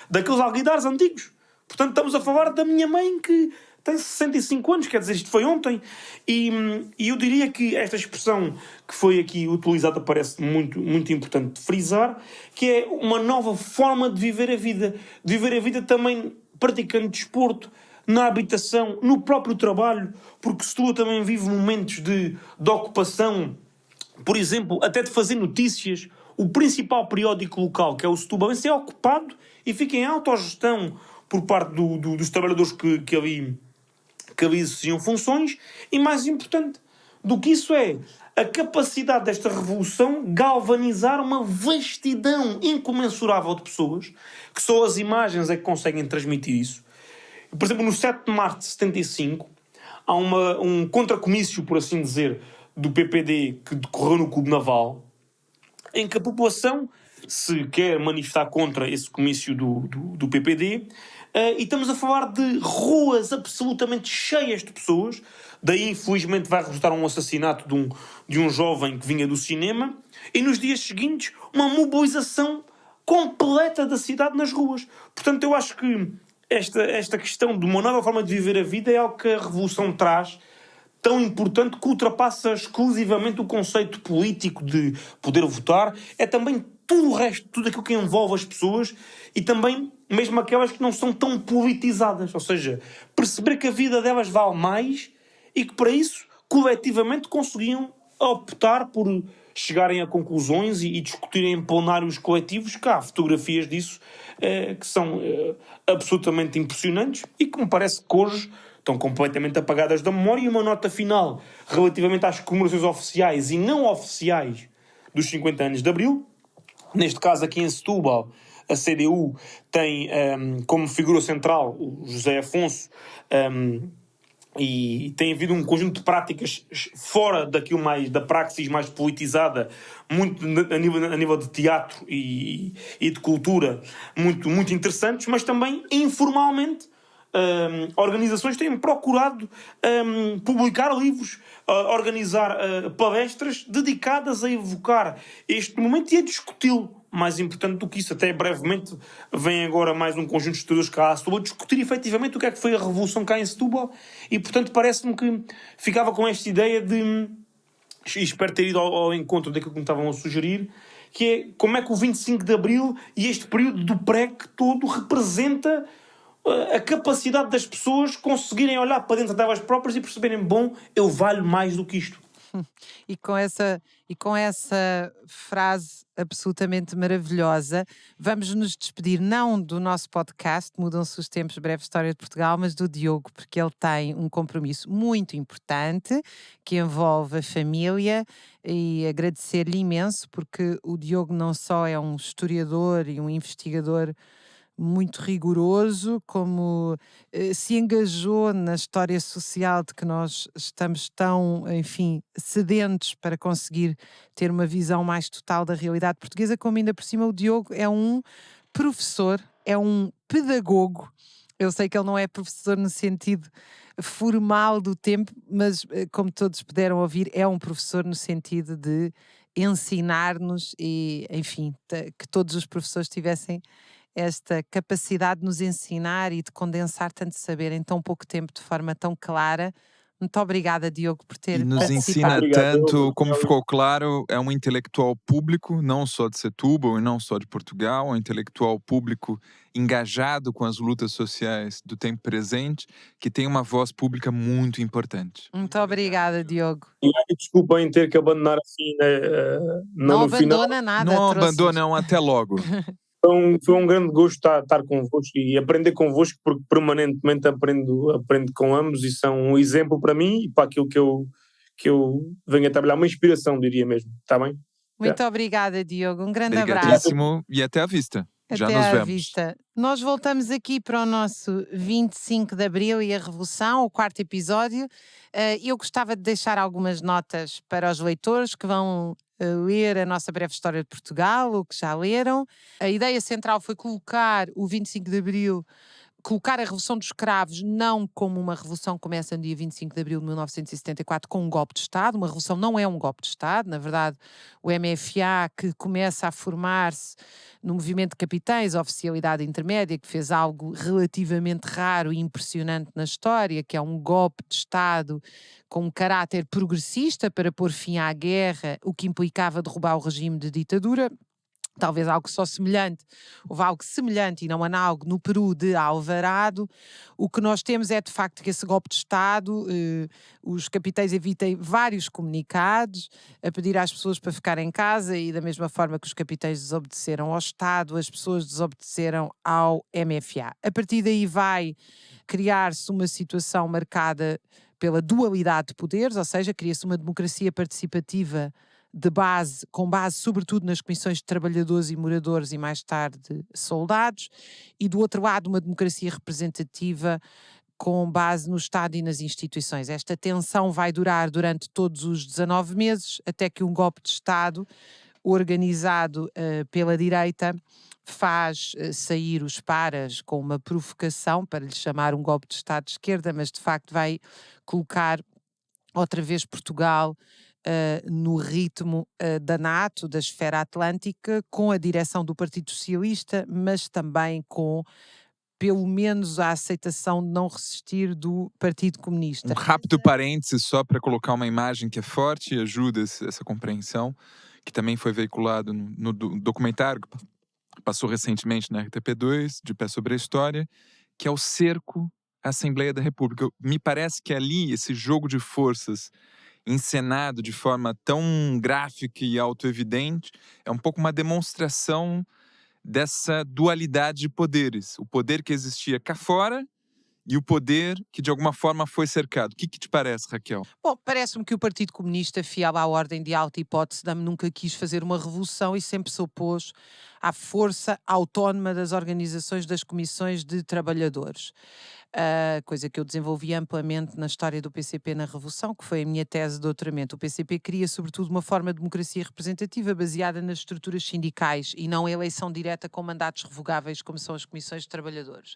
daqueles alguidares antigos. Portanto, estamos a falar da minha mãe, que tem 65 anos, quer dizer, isto foi ontem. E eu diria que esta expressão que foi aqui utilizada parece muito, muito importante de frisar, que é uma nova forma de viver a vida. De viver a vida também praticando desporto, na habitação, no próprio trabalho, porque Setúbal também vive momentos de ocupação. Por exemplo, até de fazer notícias. O principal periódico local, que é o Setubalense, é ocupado e fica em autogestão por parte dos trabalhadores que ali exerciam funções. E mais importante do que isso é a capacidade desta revolução galvanizar uma vastidão incomensurável de pessoas, que só as imagens é que conseguem transmitir isso. Por exemplo, no 7 de março de 75, há um contracomício, por assim dizer, do PPD que decorreu no Clube Naval, em que a população se quer manifestar contra esse comício do PPD, e estamos a falar de ruas absolutamente cheias de pessoas. Daí, infelizmente, vai resultar um assassinato de um jovem que vinha do cinema, e nos dias seguintes uma mobilização completa da cidade nas ruas. Portanto, eu acho que esta questão de uma nova forma de viver a vida é algo que a Revolução traz, tão importante, que ultrapassa exclusivamente o conceito político de poder votar. É também tudo o resto, tudo aquilo que envolve as pessoas, e também mesmo aquelas que não são tão politizadas. Ou seja, perceber que a vida delas vale mais e que para isso, coletivamente, conseguiam optar por chegarem a conclusões e discutirem em plenários coletivos, que há fotografias disso que são absolutamente impressionantes e que me parece que hoje estão completamente apagadas da memória. E uma nota final relativamente às comemorações oficiais e não oficiais dos 50 anos de Abril. Neste caso, aqui em Setúbal, a CDU tem como figura central o José Afonso, e tem havido um conjunto de práticas fora daquilo da praxis mais politizada, muito a nível de teatro e de cultura, muito, muito interessantes, mas também informalmente organizações têm procurado publicar livros, organizar palestras dedicadas a evocar este momento e a discuti-lo. Mais importante do que isso, até brevemente vem agora mais um conjunto de estudos cá a Setúbal discutir efetivamente o que é que foi a revolução cá em Setúbal, e portanto parece-me que ficava com esta ideia de, e espero ter ido ao encontro daquilo que me estavam a sugerir, que é como é que o 25 de Abril e este período do PREC todo representa a capacidade das pessoas conseguirem olhar para dentro delas próprias e perceberem, bom, eu valho mais do que isto. E com essa frase absolutamente maravilhosa, vamos nos despedir não do nosso podcast Mudam-se os Tempos, Breve História de Portugal, mas do Diogo, porque ele tem um compromisso muito importante que envolve a família, e agradecer-lhe imenso, porque o Diogo não só é um historiador e um investigador muito rigoroso, como se engajou na história social de que nós estamos tão, enfim, sedentos para conseguir ter uma visão mais total da realidade portuguesa, como ainda por cima o Diogo é um professor, é um pedagogo. Eu sei que ele não é professor no sentido formal do tempo, mas como todos puderam ouvir, é um professor no sentido de ensinar-nos e, enfim, que todos os professores tivessem esta capacidade de nos ensinar e de condensar tanto saber em tão pouco tempo de forma tão clara. Muito obrigada, Diogo, por E ter nos ensina participado. Obrigado, tanto, eu- como ficou claro, é um intelectual público, não só de Setúbal e não só de Portugal, um intelectual público engajado com as lutas sociais do tempo presente, que tem uma voz pública muito importante. Muito obrigada, Diogo. E desculpa em ter que abandonar assim, né, não Não no final. abandona nada. Não trouxe-nos. abandonam, até logo. Foi um grande gosto estar convosco e aprender convosco, porque permanentemente aprendo com ambos e são um exemplo para mim e para aquilo que eu venho a trabalhar, uma inspiração, diria mesmo. Está bem? Muito obrigada, Diogo. Um grande abraço. Obrigadíssimo e até à vista. Já Até nos à vemos. vista. Nós voltamos aqui para o nosso 25 de Abril e a Revolução, o quarto episódio. Eu gostava de deixar algumas notas para os leitores que vão ler a nossa breve história de Portugal, ou que já leram. A ideia central foi colocar o 25 de Abril, colocar a Revolução dos Cravos não como uma revolução que começa no dia 25 de abril de 1974 com um golpe de Estado. Uma revolução não é um golpe de Estado. Na verdade, o MFA, que começa a formar-se no movimento de capitães, a oficialidade intermédia, que fez algo relativamente raro e impressionante na história, que é um golpe de Estado com um caráter progressista para pôr fim à guerra, o que implicava derrubar o regime de ditadura. Talvez algo só semelhante, houve algo semelhante e não análogo no Peru de Alvarado. O que nós temos é de facto que esse golpe de Estado, os capitães emitem vários comunicados a pedir às pessoas para ficarem em casa, e da mesma forma que os capitães desobedeceram ao Estado, as pessoas desobedeceram ao MFA. A partir daí vai criar-se uma situação marcada pela dualidade de poderes, ou seja, cria-se uma democracia participativa de base, com base sobretudo nas comissões de trabalhadores e moradores e mais tarde soldados, e do outro lado uma democracia representativa com base no Estado e nas instituições. Esta tensão vai durar durante todos os 19 meses, até que um golpe de Estado organizado pela direita faz sair os paras com uma provocação, para lhe chamar um golpe de Estado de esquerda, mas de facto vai colocar outra vez Portugal no ritmo da NATO, da esfera atlântica, com a direção do Partido Socialista, mas também com pelo menos a aceitação de não resistir do Partido Comunista. Um rápido parênteses só para colocar uma imagem que é forte e ajuda essa compreensão, que também foi veiculado no documentário que passou recentemente na RTP2, De Pé Sobre a História, que é o cerco à Assembleia da República. Me parece que ali, esse jogo de forças encenado de forma tão gráfica e autoevidente, é um pouco uma demonstração dessa dualidade de poderes. O poder que existia cá fora e o poder que de alguma forma foi cercado. O que te parece, Raquel? Bom, parece-me que o Partido Comunista, fiel à ordem de alta hipótese, nunca quis fazer uma revolução e sempre se opôs à força autónoma das organizações das comissões de trabalhadores. Coisa que eu desenvolvi amplamente na história do PCP na Revolução, que foi a minha tese de doutoramento. O PCP queria, sobretudo, uma forma de democracia representativa baseada nas estruturas sindicais e não a eleição direta com mandatos revogáveis, como são as comissões de trabalhadores.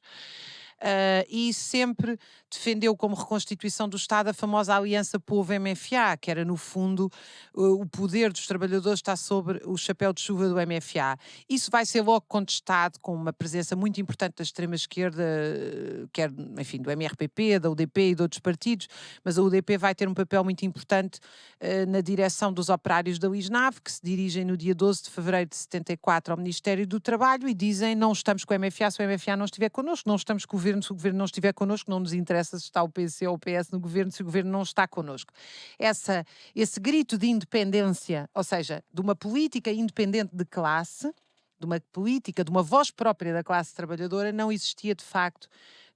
e sempre defendeu como reconstituição do Estado a famosa Aliança Povo-MFA, que era, no fundo, o poder dos trabalhadores está sobre o chapéu de chuva do MFA. Isso vai ser logo contestado com uma presença muito importante da extrema-esquerda, quer, enfim, do MRPP, da UDP e de outros partidos, mas a UDP vai ter um papel muito importante na direção dos operários da UISNAV, que se dirigem no dia 12 de fevereiro de 74 ao Ministério do Trabalho e dizem: não estamos com o MFA se o MFA não estiver connosco, não estamos com o governo se o governo não estiver connosco, não nos interessa se está o PC ou o PS no governo se o governo não está connosco. Esse grito de independência, ou seja, de uma política independente de classe, de uma política, de uma voz própria da classe trabalhadora, não existia de facto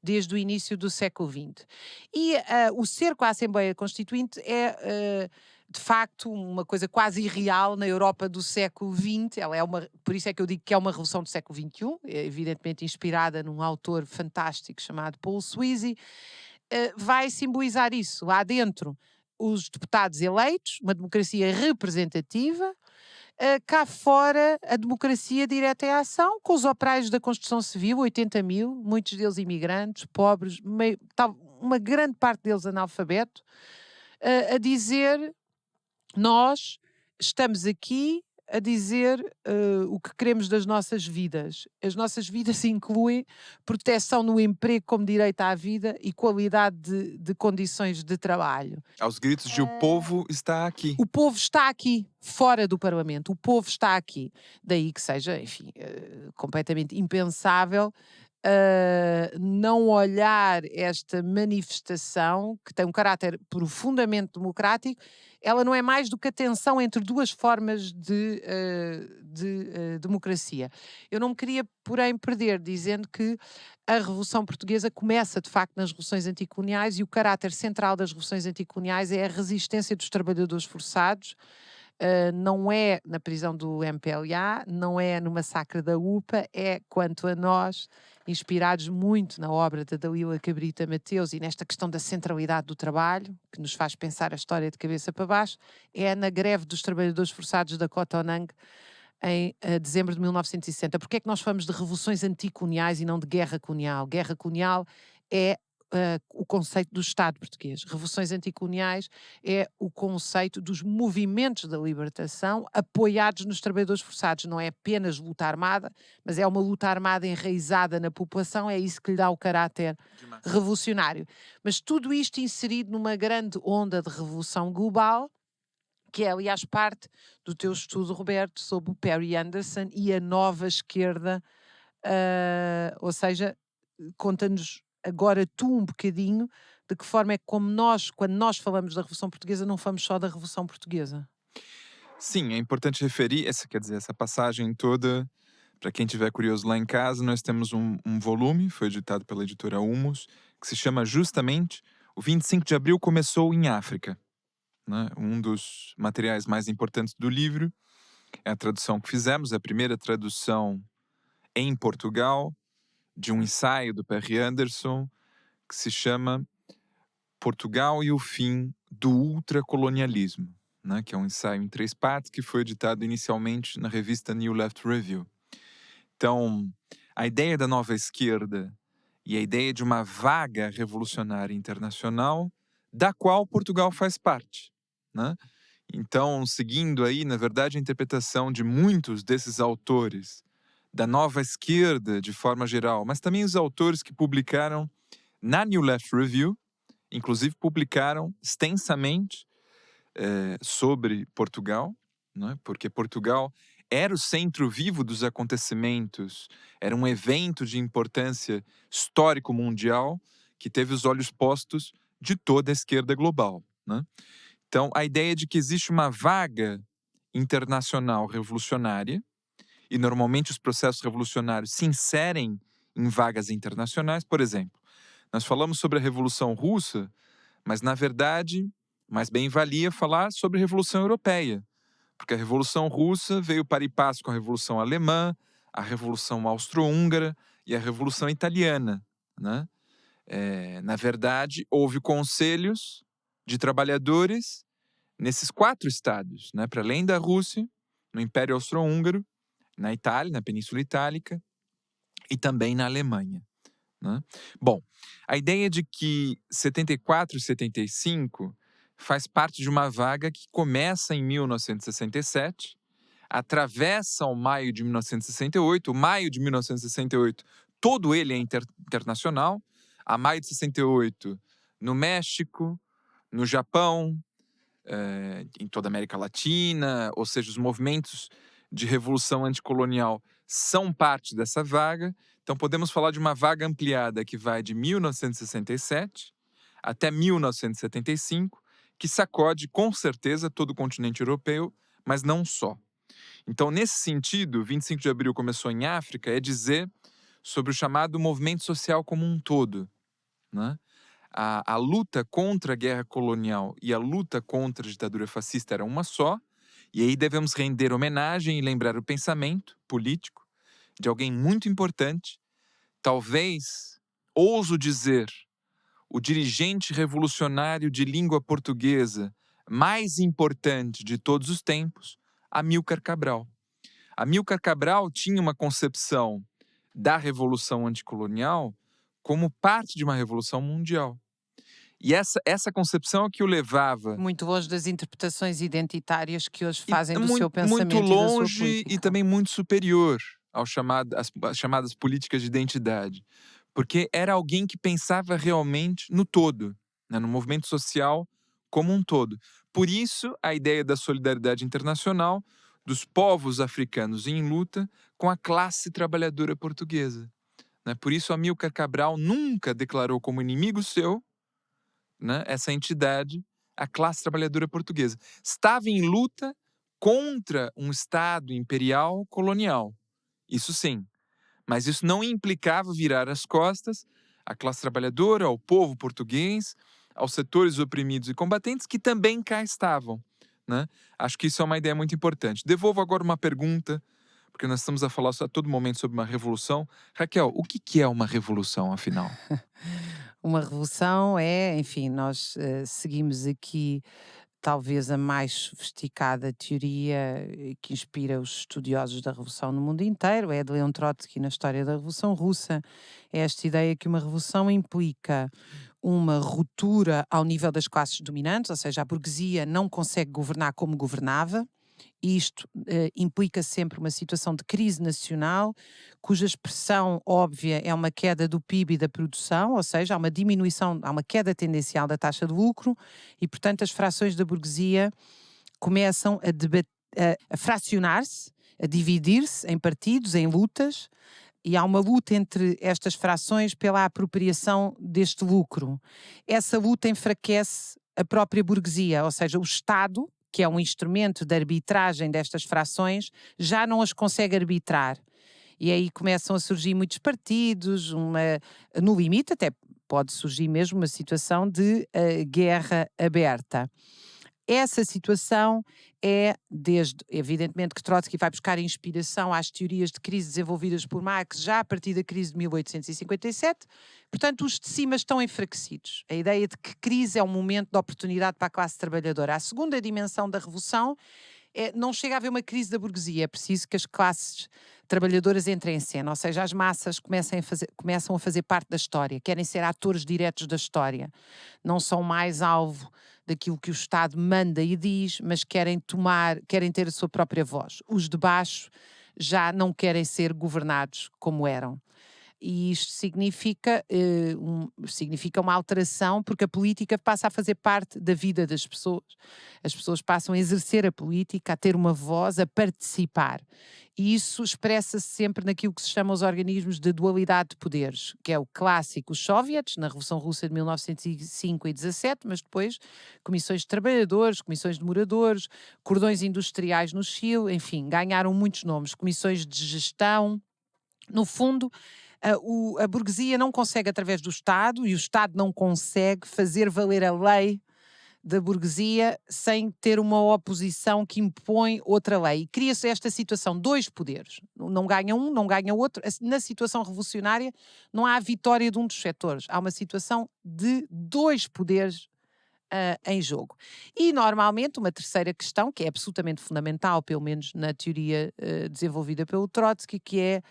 desde o início do século XX. E o cerco à Assembleia Constituinte é, de facto, uma coisa quase irreal na Europa do século XX. Ela é por isso é que eu digo que é uma revolução do século XXI, é evidentemente inspirada num autor fantástico chamado Paul Sweezy. Vai simbolizar isso. Lá dentro, os deputados eleitos, uma democracia representativa. Cá fora, a democracia direta em ação, com os operários da construção civil, 80 mil, muitos deles imigrantes, pobres, uma grande parte deles analfabeto, a dizer: nós estamos aqui a dizer o que queremos das nossas vidas. As nossas vidas incluem proteção no emprego como direito à vida e qualidade de condições de trabalho. Aos gritos de o povo está aqui. O povo está aqui, fora do Parlamento. O povo está aqui. Daí que seja, enfim, completamente impensável não olhar esta manifestação, que tem um caráter profundamente democrático. Ela não é mais do que a tensão entre duas formas de democracia. Eu não me queria, porém, perder dizendo que a Revolução Portuguesa começa, de facto, nas revoluções anticoloniais, e o caráter central das revoluções anticoloniais é a resistência dos trabalhadores forçados. Não é na prisão do MPLA, não é no massacre da UPA, é, quanto a nós, inspirados muito na obra da Dalila Cabrita Mateus e nesta questão da centralidade do trabalho, que nos faz pensar a história de cabeça para baixo, é na greve dos trabalhadores forçados da Cotonang em dezembro de 1960. Porquê é que nós falamos de revoluções anticoloniais e não de guerra colonial? Guerra colonial é o conceito do Estado português. Revoluções anticoloniais é o conceito dos movimentos da libertação apoiados nos trabalhadores forçados. Não é apenas luta armada, mas é uma luta armada enraizada na população, é isso que lhe dá o caráter revolucionário. Mas tudo isto inserido numa grande onda de revolução global, que é, aliás, parte do teu estudo, Roberto, sobre o Perry Anderson e a nova esquerda, ou seja, conta-nos agora tu um bocadinho de que forma é que, como nós, quando nós falamos da Revolução Portuguesa, não falamos só da Revolução Portuguesa. Sim, é importante referir, essa passagem toda, para quem tiver curioso lá em casa, nós temos um volume, foi editado pela editora Humus, que se chama justamente O 25 de Abril Começou em África. Né? Um dos materiais mais importantes do livro é a tradução que fizemos, a primeira tradução em Portugal, de um ensaio do Perry Anderson, que se chama Portugal e o Fim do Ultracolonialismo, né? Que é um ensaio em 3 partes que foi editado inicialmente na revista New Left Review. Então, a ideia da nova esquerda e a ideia de uma vaga revolucionária internacional, da qual Portugal faz parte, né? Então, seguindo aí, na verdade, a interpretação de muitos desses autores da nova esquerda, de forma geral, mas também os autores que publicaram na New Left Review, inclusive publicaram extensamente sobre Portugal, né? Porque Portugal era o centro vivo dos acontecimentos, era um evento de importância histórico mundial que teve os olhos postos de toda a esquerda global, né? Então, a ideia de que existe uma vaga internacional revolucionária, e normalmente os processos revolucionários se inserem em vagas internacionais. Por exemplo, nós falamos sobre a Revolução Russa, mas na verdade, mais bem valia falar sobre a Revolução Europeia, porque a Revolução Russa veio para e passo com a Revolução Alemã, a Revolução Austro-Húngara e a Revolução Italiana, né? Na verdade, houve conselhos de trabalhadores nesses 4 estados, né? Para além da Rússia, no Império Austro-Húngaro, na Itália, na Península Itálica, e também na Alemanha, né? Bom, a ideia de que 74 e 75 faz parte de uma vaga que começa em 1967, atravessa o maio de 1968. O maio de 1968, todo ele é internacional. A maio de 68, no México, no Japão, em toda a América Latina, ou seja, os movimentos de revolução anticolonial são parte dessa vaga. Então podemos falar de uma vaga ampliada que vai de 1967 até 1975, que sacode com certeza todo o continente europeu, mas não só. Então, nesse sentido, 25 de abril começou em África, é dizer sobre o chamado movimento social como um todo, né? A luta contra a guerra colonial e a luta contra a ditadura fascista era uma só, e aí devemos render homenagem e lembrar o pensamento político de alguém muito importante, talvez, ouso dizer, o dirigente revolucionário de língua portuguesa mais importante de todos os tempos, Amílcar Cabral. Amílcar Cabral tinha uma concepção da revolução anticolonial como parte de uma revolução mundial. E essa concepção é que o levava Muito longe das interpretações identitárias que hoje fazem do muito, seu pensamento muito e da sua longe política. e também muito superior às chamadas políticas de identidade. Porque era alguém que pensava realmente no todo, né, no movimento social como um todo. Por isso, a ideia da solidariedade internacional dos povos africanos em luta com a classe trabalhadora portuguesa, né? Por isso, Amílcar Cabral nunca declarou como inimigo seu, né, essa entidade, a classe trabalhadora portuguesa. Estava em luta contra um Estado imperial colonial. Isso sim. Mas isso não implicava virar as costas à classe trabalhadora, ao povo português, aos setores oprimidos e combatentes que também cá estavam, né? Acho que isso é uma ideia muito importante. Devolvo agora uma pergunta, porque nós estamos a falar a todo momento sobre uma revolução. Raquel, o que é uma revolução, afinal? Uma revolução é, enfim, nós seguimos aqui talvez a mais sofisticada teoria que inspira os estudiosos da Revolução no mundo inteiro, é a de Leon Trotsky na história da Revolução Russa. É esta ideia que uma revolução implica uma ruptura ao nível das classes dominantes, ou seja, a burguesia não consegue governar como governava. E isto implica sempre uma situação de crise nacional, cuja expressão óbvia é uma queda do PIB e da produção, ou seja, há uma diminuição, há uma queda tendencial da taxa de lucro e, portanto, as frações da burguesia começam a fracionar-se, a dividir-se em partidos, em lutas, e há uma luta entre estas frações pela apropriação deste lucro. Essa luta enfraquece a própria burguesia, ou seja, o Estado, que é um instrumento de arbitragem destas frações, já não as consegue arbitrar. E aí começam a surgir muitos partidos, no limite até pode surgir mesmo uma situação de guerra aberta. Essa situação é, evidentemente que Trotsky vai buscar inspiração às teorias de crise desenvolvidas por Marx já a partir da crise de 1857, portanto os de cima estão enfraquecidos. A ideia de que crise é um momento de oportunidade para a classe trabalhadora. A segunda dimensão da revolução não chega a haver uma crise da burguesia, é preciso que as classes trabalhadoras entrem em cena, ou seja, as massas começam a fazer parte da história, querem ser atores diretos da história, não são mais alvo daquilo que o Estado manda e diz, mas querem ter a sua própria voz. Os de baixo já não querem ser governados como eram. E isto significa uma alteração, porque a política passa a fazer parte da vida das pessoas. As pessoas passam a exercer a política, a ter uma voz, a participar. E isso expressa-se sempre naquilo que se chama os organismos de dualidade de poderes, que é o clássico, os soviets, na Revolução Russa de 1905 e 17, mas depois comissões de trabalhadores, comissões de moradores, cordões industriais no Chile, enfim, ganharam muitos nomes, comissões de gestão. No fundo, a burguesia não consegue através do Estado e o Estado não consegue fazer valer a lei da burguesia sem ter uma oposição que impõe outra lei. E cria-se esta situação, dois poderes. Não ganha um, não ganha outro. Na situação revolucionária não há a vitória de um dos setores. Há uma situação de dois poderes em jogo. E, normalmente, uma terceira questão, que é absolutamente fundamental, pelo menos na teoria desenvolvida pelo Trotsky, que é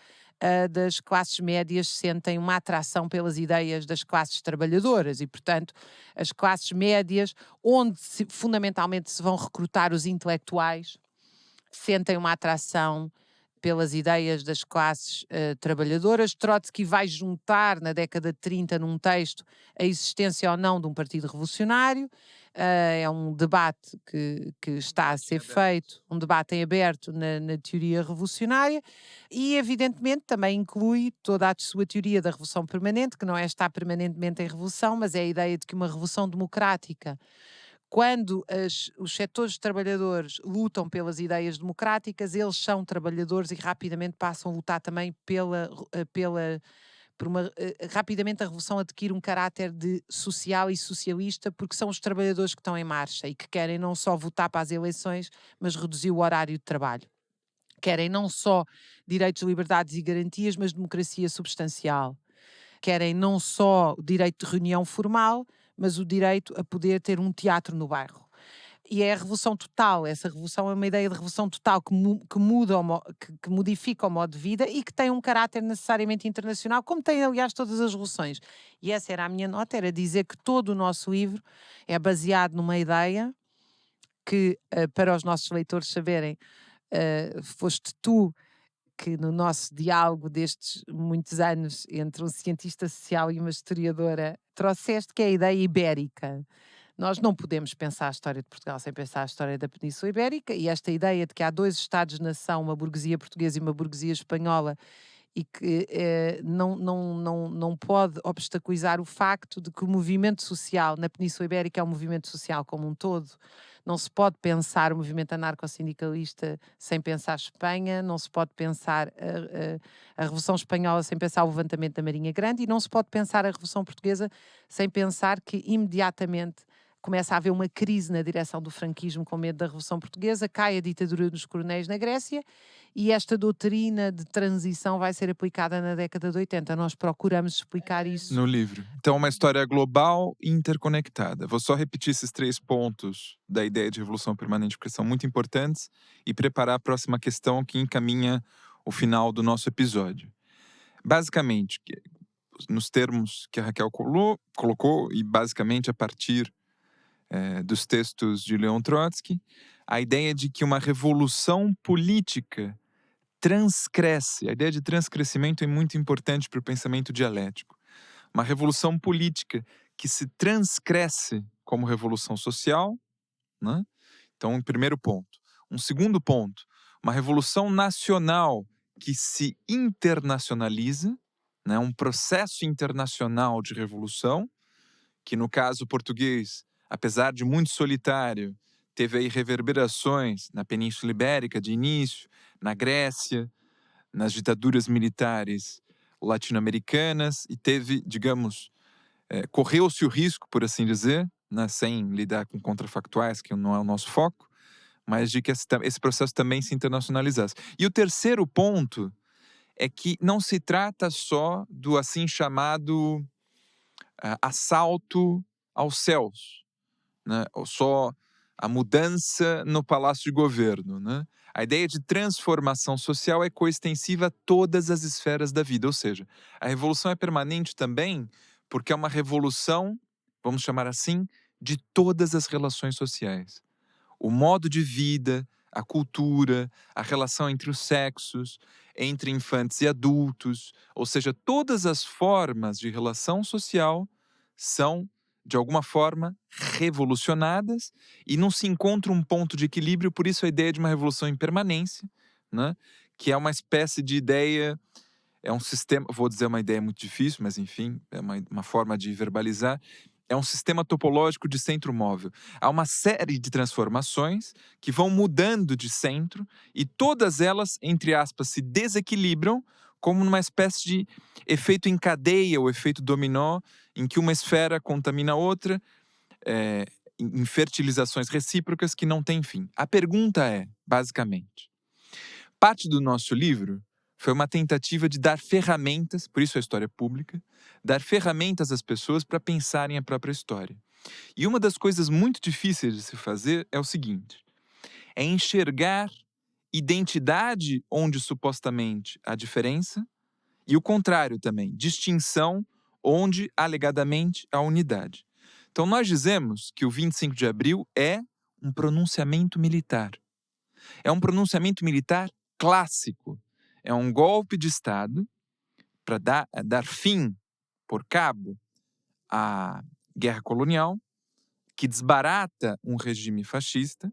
das classes médias sentem uma atração pelas ideias das classes trabalhadoras e, portanto, as classes médias, onde fundamentalmente se vão recrutar os intelectuais, sentem uma atração pelas ideias das classes trabalhadoras. Trotsky vai juntar na década de 30 num texto a existência ou não de um partido revolucionário. É um debate que está a ser feito, um debate em aberto na teoria revolucionária e evidentemente também inclui toda a sua teoria da revolução permanente, que não é estar permanentemente em revolução, mas é a ideia de que uma revolução democrática, quando os setores trabalhadores lutam pelas ideias democráticas, eles são trabalhadores e rapidamente passam a lutar também rapidamente a revolução adquire um caráter de social e socialista, porque são os trabalhadores que estão em marcha e que querem não só votar para as eleições, mas reduzir o horário de trabalho. Querem não só direitos, liberdades e garantias, mas democracia substancial. Querem não só o direito de reunião formal, mas o direito a poder ter um teatro no bairro. E é a revolução total. Essa revolução é uma ideia de revolução total que modifica o modo de vida e que tem um caráter necessariamente internacional, como tem, aliás, todas as revoluções. E essa era a minha nota, era dizer que todo o nosso livro é baseado numa ideia que, para os nossos leitores saberem, foste tu que no nosso diálogo destes muitos anos entre um cientista social e uma historiadora trouxeste, que é a ideia ibérica. Nós não podemos pensar a história de Portugal sem pensar a história da Península Ibérica, e esta ideia de que há dois Estados-nação, uma burguesia portuguesa e uma burguesia espanhola, e que não pode obstaculizar o facto de que o movimento social na Península Ibérica é um movimento social como um todo. Não se pode pensar o movimento anarco-sindicalista sem pensar Espanha, não se pode pensar a Revolução Espanhola sem pensar o levantamento da Marinha Grande, e não se pode pensar a Revolução Portuguesa sem pensar que imediatamente começa a haver uma crise na direção do franquismo com medo da Revolução Portuguesa, cai a ditadura dos coronéis na Grécia e esta doutrina de transição vai ser aplicada na década de 80. Nós procuramos explicar isso no livro. Então, uma história global e interconectada. Vou só repetir esses 3 pontos da ideia de revolução permanente, porque são muito importantes, e preparar a próxima questão que encaminha o final do nosso episódio. Basicamente, nos termos que a Raquel colocou, e basicamente a partir dos textos de Leon Trotsky, a ideia de que uma revolução política transcresce. A ideia de transcrescimento é muito importante para o pensamento dialético. Uma revolução política que se transcresce como revolução social, né? Então, um primeiro ponto. Um segundo ponto, uma revolução nacional que se internacionaliza, né? Um processo internacional de revolução, que no caso português, apesar de muito solitário, teve aí reverberações na Península Ibérica de início, na Grécia, nas ditaduras militares latino-americanas, e teve, digamos, correu-se o risco, por assim dizer, né, sem lidar com contrafactuais, que não é o nosso foco, mas de que esse processo também se internacionalizasse. E o terceiro ponto é que não se trata só do assim chamado assalto aos céus, né? Ou só a mudança no palácio de governo, né? A ideia de transformação social é coextensiva a todas as esferas da vida, ou seja, a revolução é permanente também porque é uma revolução, vamos chamar assim, de todas as relações sociais. O modo de vida, a cultura, a relação entre os sexos, entre infantes e adultos, ou seja, todas as formas de relação social são, de alguma forma, revolucionadas, e não se encontra um ponto de equilíbrio, por isso a ideia de uma revolução em permanência, né? Que é uma espécie de ideia, é um sistema, vou dizer uma ideia muito difícil, mas enfim, é uma forma de verbalizar, é um sistema topológico de centro móvel. Há uma série de transformações que vão mudando de centro e todas elas, entre aspas, se desequilibram como numa espécie de efeito em cadeia, ou efeito dominó, em que uma esfera contamina a outra, em fertilizações recíprocas que não têm fim. A pergunta é, basicamente, parte do nosso livro foi uma tentativa de dar ferramentas, por isso a história pública, dar ferramentas às pessoas para pensarem a própria história. E uma das coisas muito difíceis de se fazer é o seguinte, é enxergar identidade onde supostamente há diferença, E o contrário também, distinção onde, alegadamente, há unidade. Então, nós dizemos que o 25 de abril é um pronunciamento militar. É um pronunciamento militar clássico. É um golpe de Estado para dar fim, por cabo, à guerra colonial, que desbarata um regime fascista,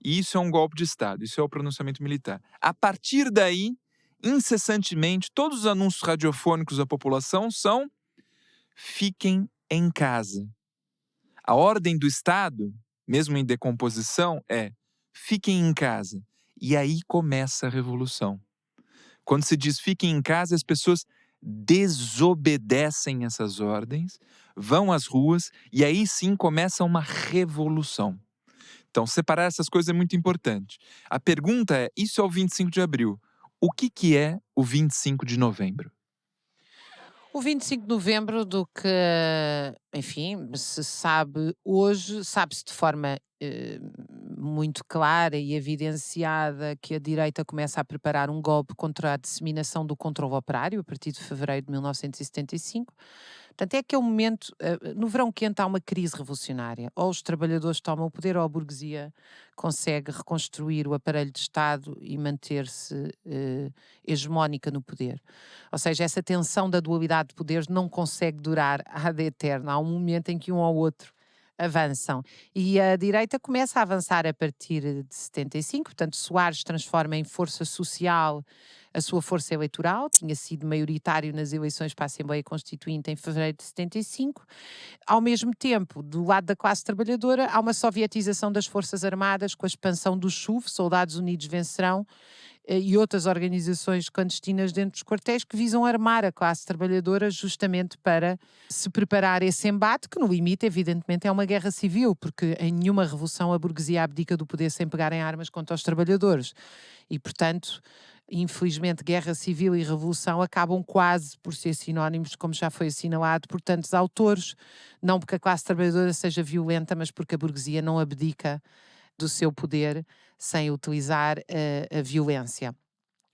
e isso é um golpe de Estado, isso é o pronunciamento militar. A partir daí, incessantemente, todos os anúncios radiofônicos à população são: fiquem em casa. A ordem do Estado, mesmo em decomposição, é: fiquem em casa. E aí começa a revolução. Quando se diz fiquem em casa, as pessoas desobedecem essas ordens, vão às ruas e aí sim começa uma revolução. Então, separar essas coisas é muito importante. A pergunta é: isso é o 25 de abril. O que é o 25 de novembro? O 25 de novembro, do que, enfim, se sabe hoje, sabe-se de forma muito clara e evidenciada que a direita começa a preparar um golpe contra a disseminação do controle operário a partir de fevereiro de 1975. Portanto, é aquele momento, no verão quente há uma crise revolucionária. Ou os trabalhadores tomam o poder, ou a burguesia consegue reconstruir o aparelho de Estado e manter-se hegemónica no poder. Ou seja, essa tensão da dualidade de poderes não consegue durar ad eterno. Há um momento em que um ou outro avançam. E a direita começa a avançar a partir de 75, portanto, Soares transforma em força social a sua força eleitoral, tinha sido maioritário nas eleições para a Assembleia Constituinte em fevereiro de 75. Ao mesmo tempo, do lado da classe trabalhadora, há uma sovietização das Forças Armadas com a expansão do SHUV, Soldados Unidos Vencerão, e outras organizações clandestinas dentro dos quartéis que visam armar a classe trabalhadora justamente para se preparar esse embate, que no limite, evidentemente, é uma guerra civil, porque em nenhuma revolução a burguesia abdica do poder sem pegar em armas contra os trabalhadores. E, portanto, infelizmente, guerra civil e revolução acabam quase por ser sinónimos, como já foi assinalado por tantos autores, não porque a classe trabalhadora seja violenta, mas porque a burguesia não abdica do seu poder sem utilizar a violência.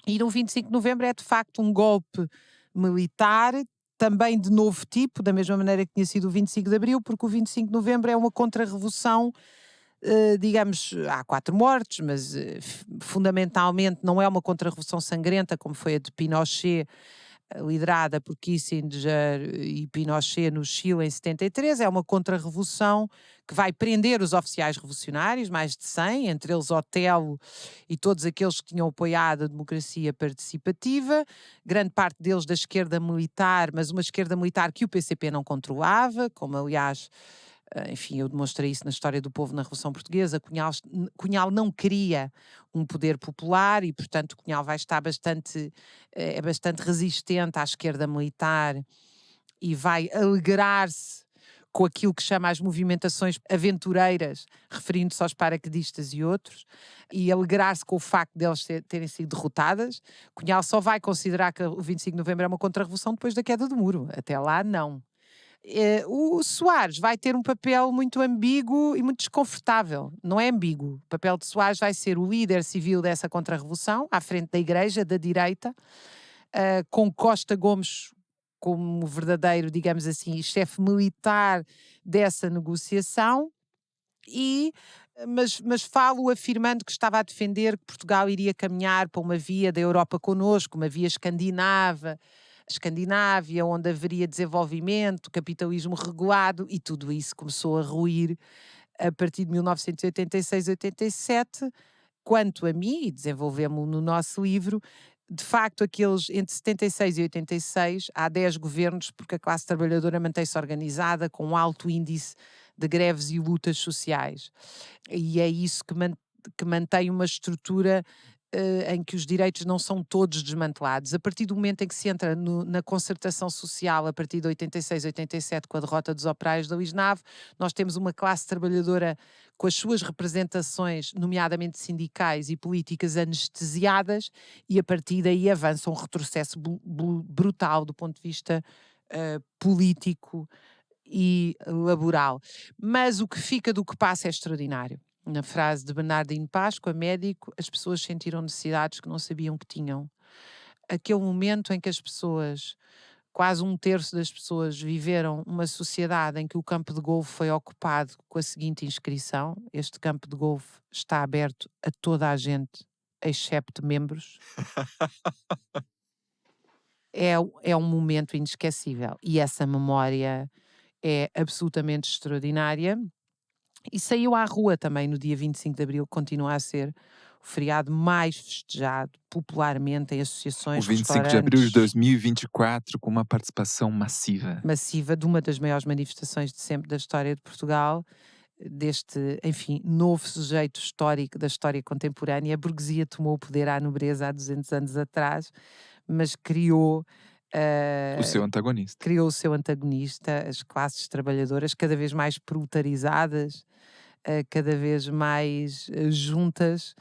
E no 25 de novembro é de facto um golpe militar, também de novo tipo, da mesma maneira que tinha sido o 25 de abril, porque o 25 de novembro é uma contra-revolução. Digamos, há 4 mortes, mas fundamentalmente não é uma contra-revolução sangrenta como foi a de Pinochet, liderada por Kissinger e Pinochet no Chile em 73, é uma contra-revolução que vai prender os oficiais revolucionários, mais de 100, entre eles Otelo e todos aqueles que tinham apoiado a democracia participativa, grande parte deles da esquerda militar, mas uma esquerda militar que o PCP não controlava, como aliás, enfim, eu demonstrei isso na História do Povo na Revolução Portuguesa. Cunhal não queria um poder popular e, portanto, Cunhal vai estar bastante resistente à esquerda militar e vai alegrar-se com aquilo que chama as movimentações aventureiras, referindo-se aos paraquedistas e outros, e alegrar-se com o facto de elas terem sido derrotadas. Cunhal só vai considerar que o 25 de novembro é uma contra-revolução depois da queda do muro. Até lá, não. O Soares vai ter um papel muito ambíguo e muito desconfortável. Não é ambíguo. O papel de Soares vai ser o líder civil dessa contra-revolução, à frente da Igreja, da direita, com Costa Gomes como verdadeiro, digamos assim, chefe militar dessa negociação. Mas falo afirmando que estava a defender que Portugal iria caminhar para uma via da Europa connosco, uma via Escandinávia, onde haveria desenvolvimento, capitalismo regulado, e tudo isso começou a ruir a partir de 1986-87. Quanto a mim, e desenvolvemos no nosso livro, de facto, aqueles entre 76 e 86, há 10 governos, porque a classe trabalhadora mantém-se organizada com um alto índice de greves e lutas sociais. E é isso que mantém uma estrutura em que os direitos não são todos desmantelados. A partir do momento em que se entra na concertação social, a partir de 86, 87, com a derrota dos operários da Lisnave, nós temos uma classe trabalhadora com as suas representações, nomeadamente sindicais e políticas, anestesiadas, e a partir daí avança um retrocesso brutal do ponto de vista político e laboral. Mas o que fica do que passa é extraordinário. Na frase de Bernardino Páscoa, médico, as pessoas sentiram necessidades que não sabiam que tinham. aquele momento em que as pessoas, quase um terço das pessoas, viveram uma sociedade em que o campo de golfe foi ocupado com a seguinte inscrição: este campo de golfe está aberto a toda a gente, excepto membros. É um momento inesquecível e essa memória é absolutamente extraordinária. E saiu à rua também no dia 25 de Abril, que continua a ser o feriado mais festejado popularmente em O associações, 25 de abril de restaurantes, 2024, com uma participação massiva. massiva de uma das maiores manifestações de sempre da história de Portugal, deste, enfim, novo sujeito histórico da história contemporânea. A burguesia tomou o poder à nobreza há 200 anos atrás, mas criou O seu antagonista. criou o seu antagonista, as classes trabalhadoras cada vez mais proletarizadas, cada vez mais juntas,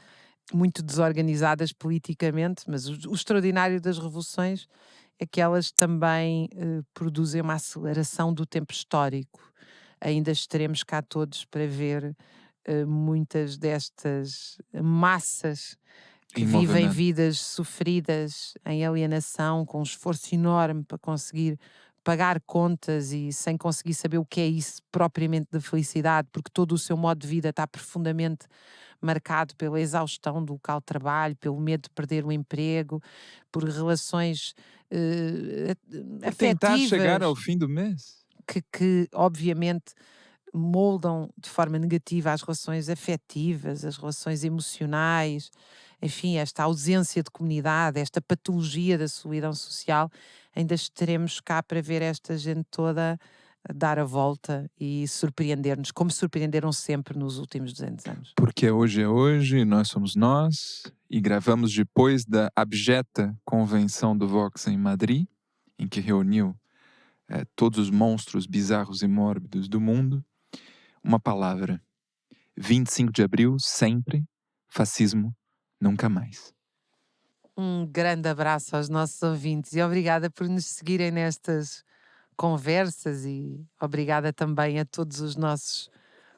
muito desorganizadas politicamente, mas o extraordinário das revoluções é que elas também produzem uma aceleração do tempo histórico. Ainda estaremos cá todos para ver muitas destas massas que Em vivem movimento. vidas sofridas, em alienação, com um esforço enorme para conseguir pagar contas e sem conseguir saber o que é isso propriamente da felicidade, porque todo o seu modo de vida está profundamente marcado pela exaustão do local de trabalho, pelo medo de perder o emprego, por relações Por tentar chegar ao afetivas fim do mês. que obviamente moldam de forma negativa as relações afetivas, as relações emocionais, enfim, esta ausência de comunidade, esta patologia da solidão social. Ainda estaremos cá para ver esta gente toda dar a volta e surpreender-nos, como surpreenderam sempre nos últimos 200 anos. Porque hoje é hoje, nós somos nós, e gravamos depois da abjeta convenção do Vox em Madrid, em que reuniu todos os monstros bizarros e mórbidos do mundo. Uma palavra: 25 de abril, sempre. Fascismo, nunca mais. Um grande abraço aos nossos ouvintes e obrigada por nos seguirem nestas conversas e obrigada também a todos os nossos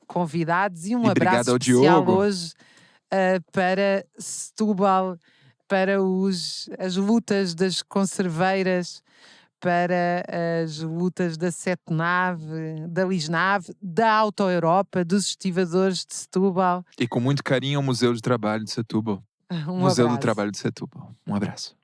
convidados e um E abraço obrigado ao especial Diogo. hoje para Setúbal, para as lutas das conserveiras, para as lutas da Sete Nave, da Lisnave, da Auto-Europa, dos estivadores de Setúbal. E com muito carinho ao Museu do Trabalho de Setúbal. Um Museu do abraço. Trabalho de Setúbal. Um abraço.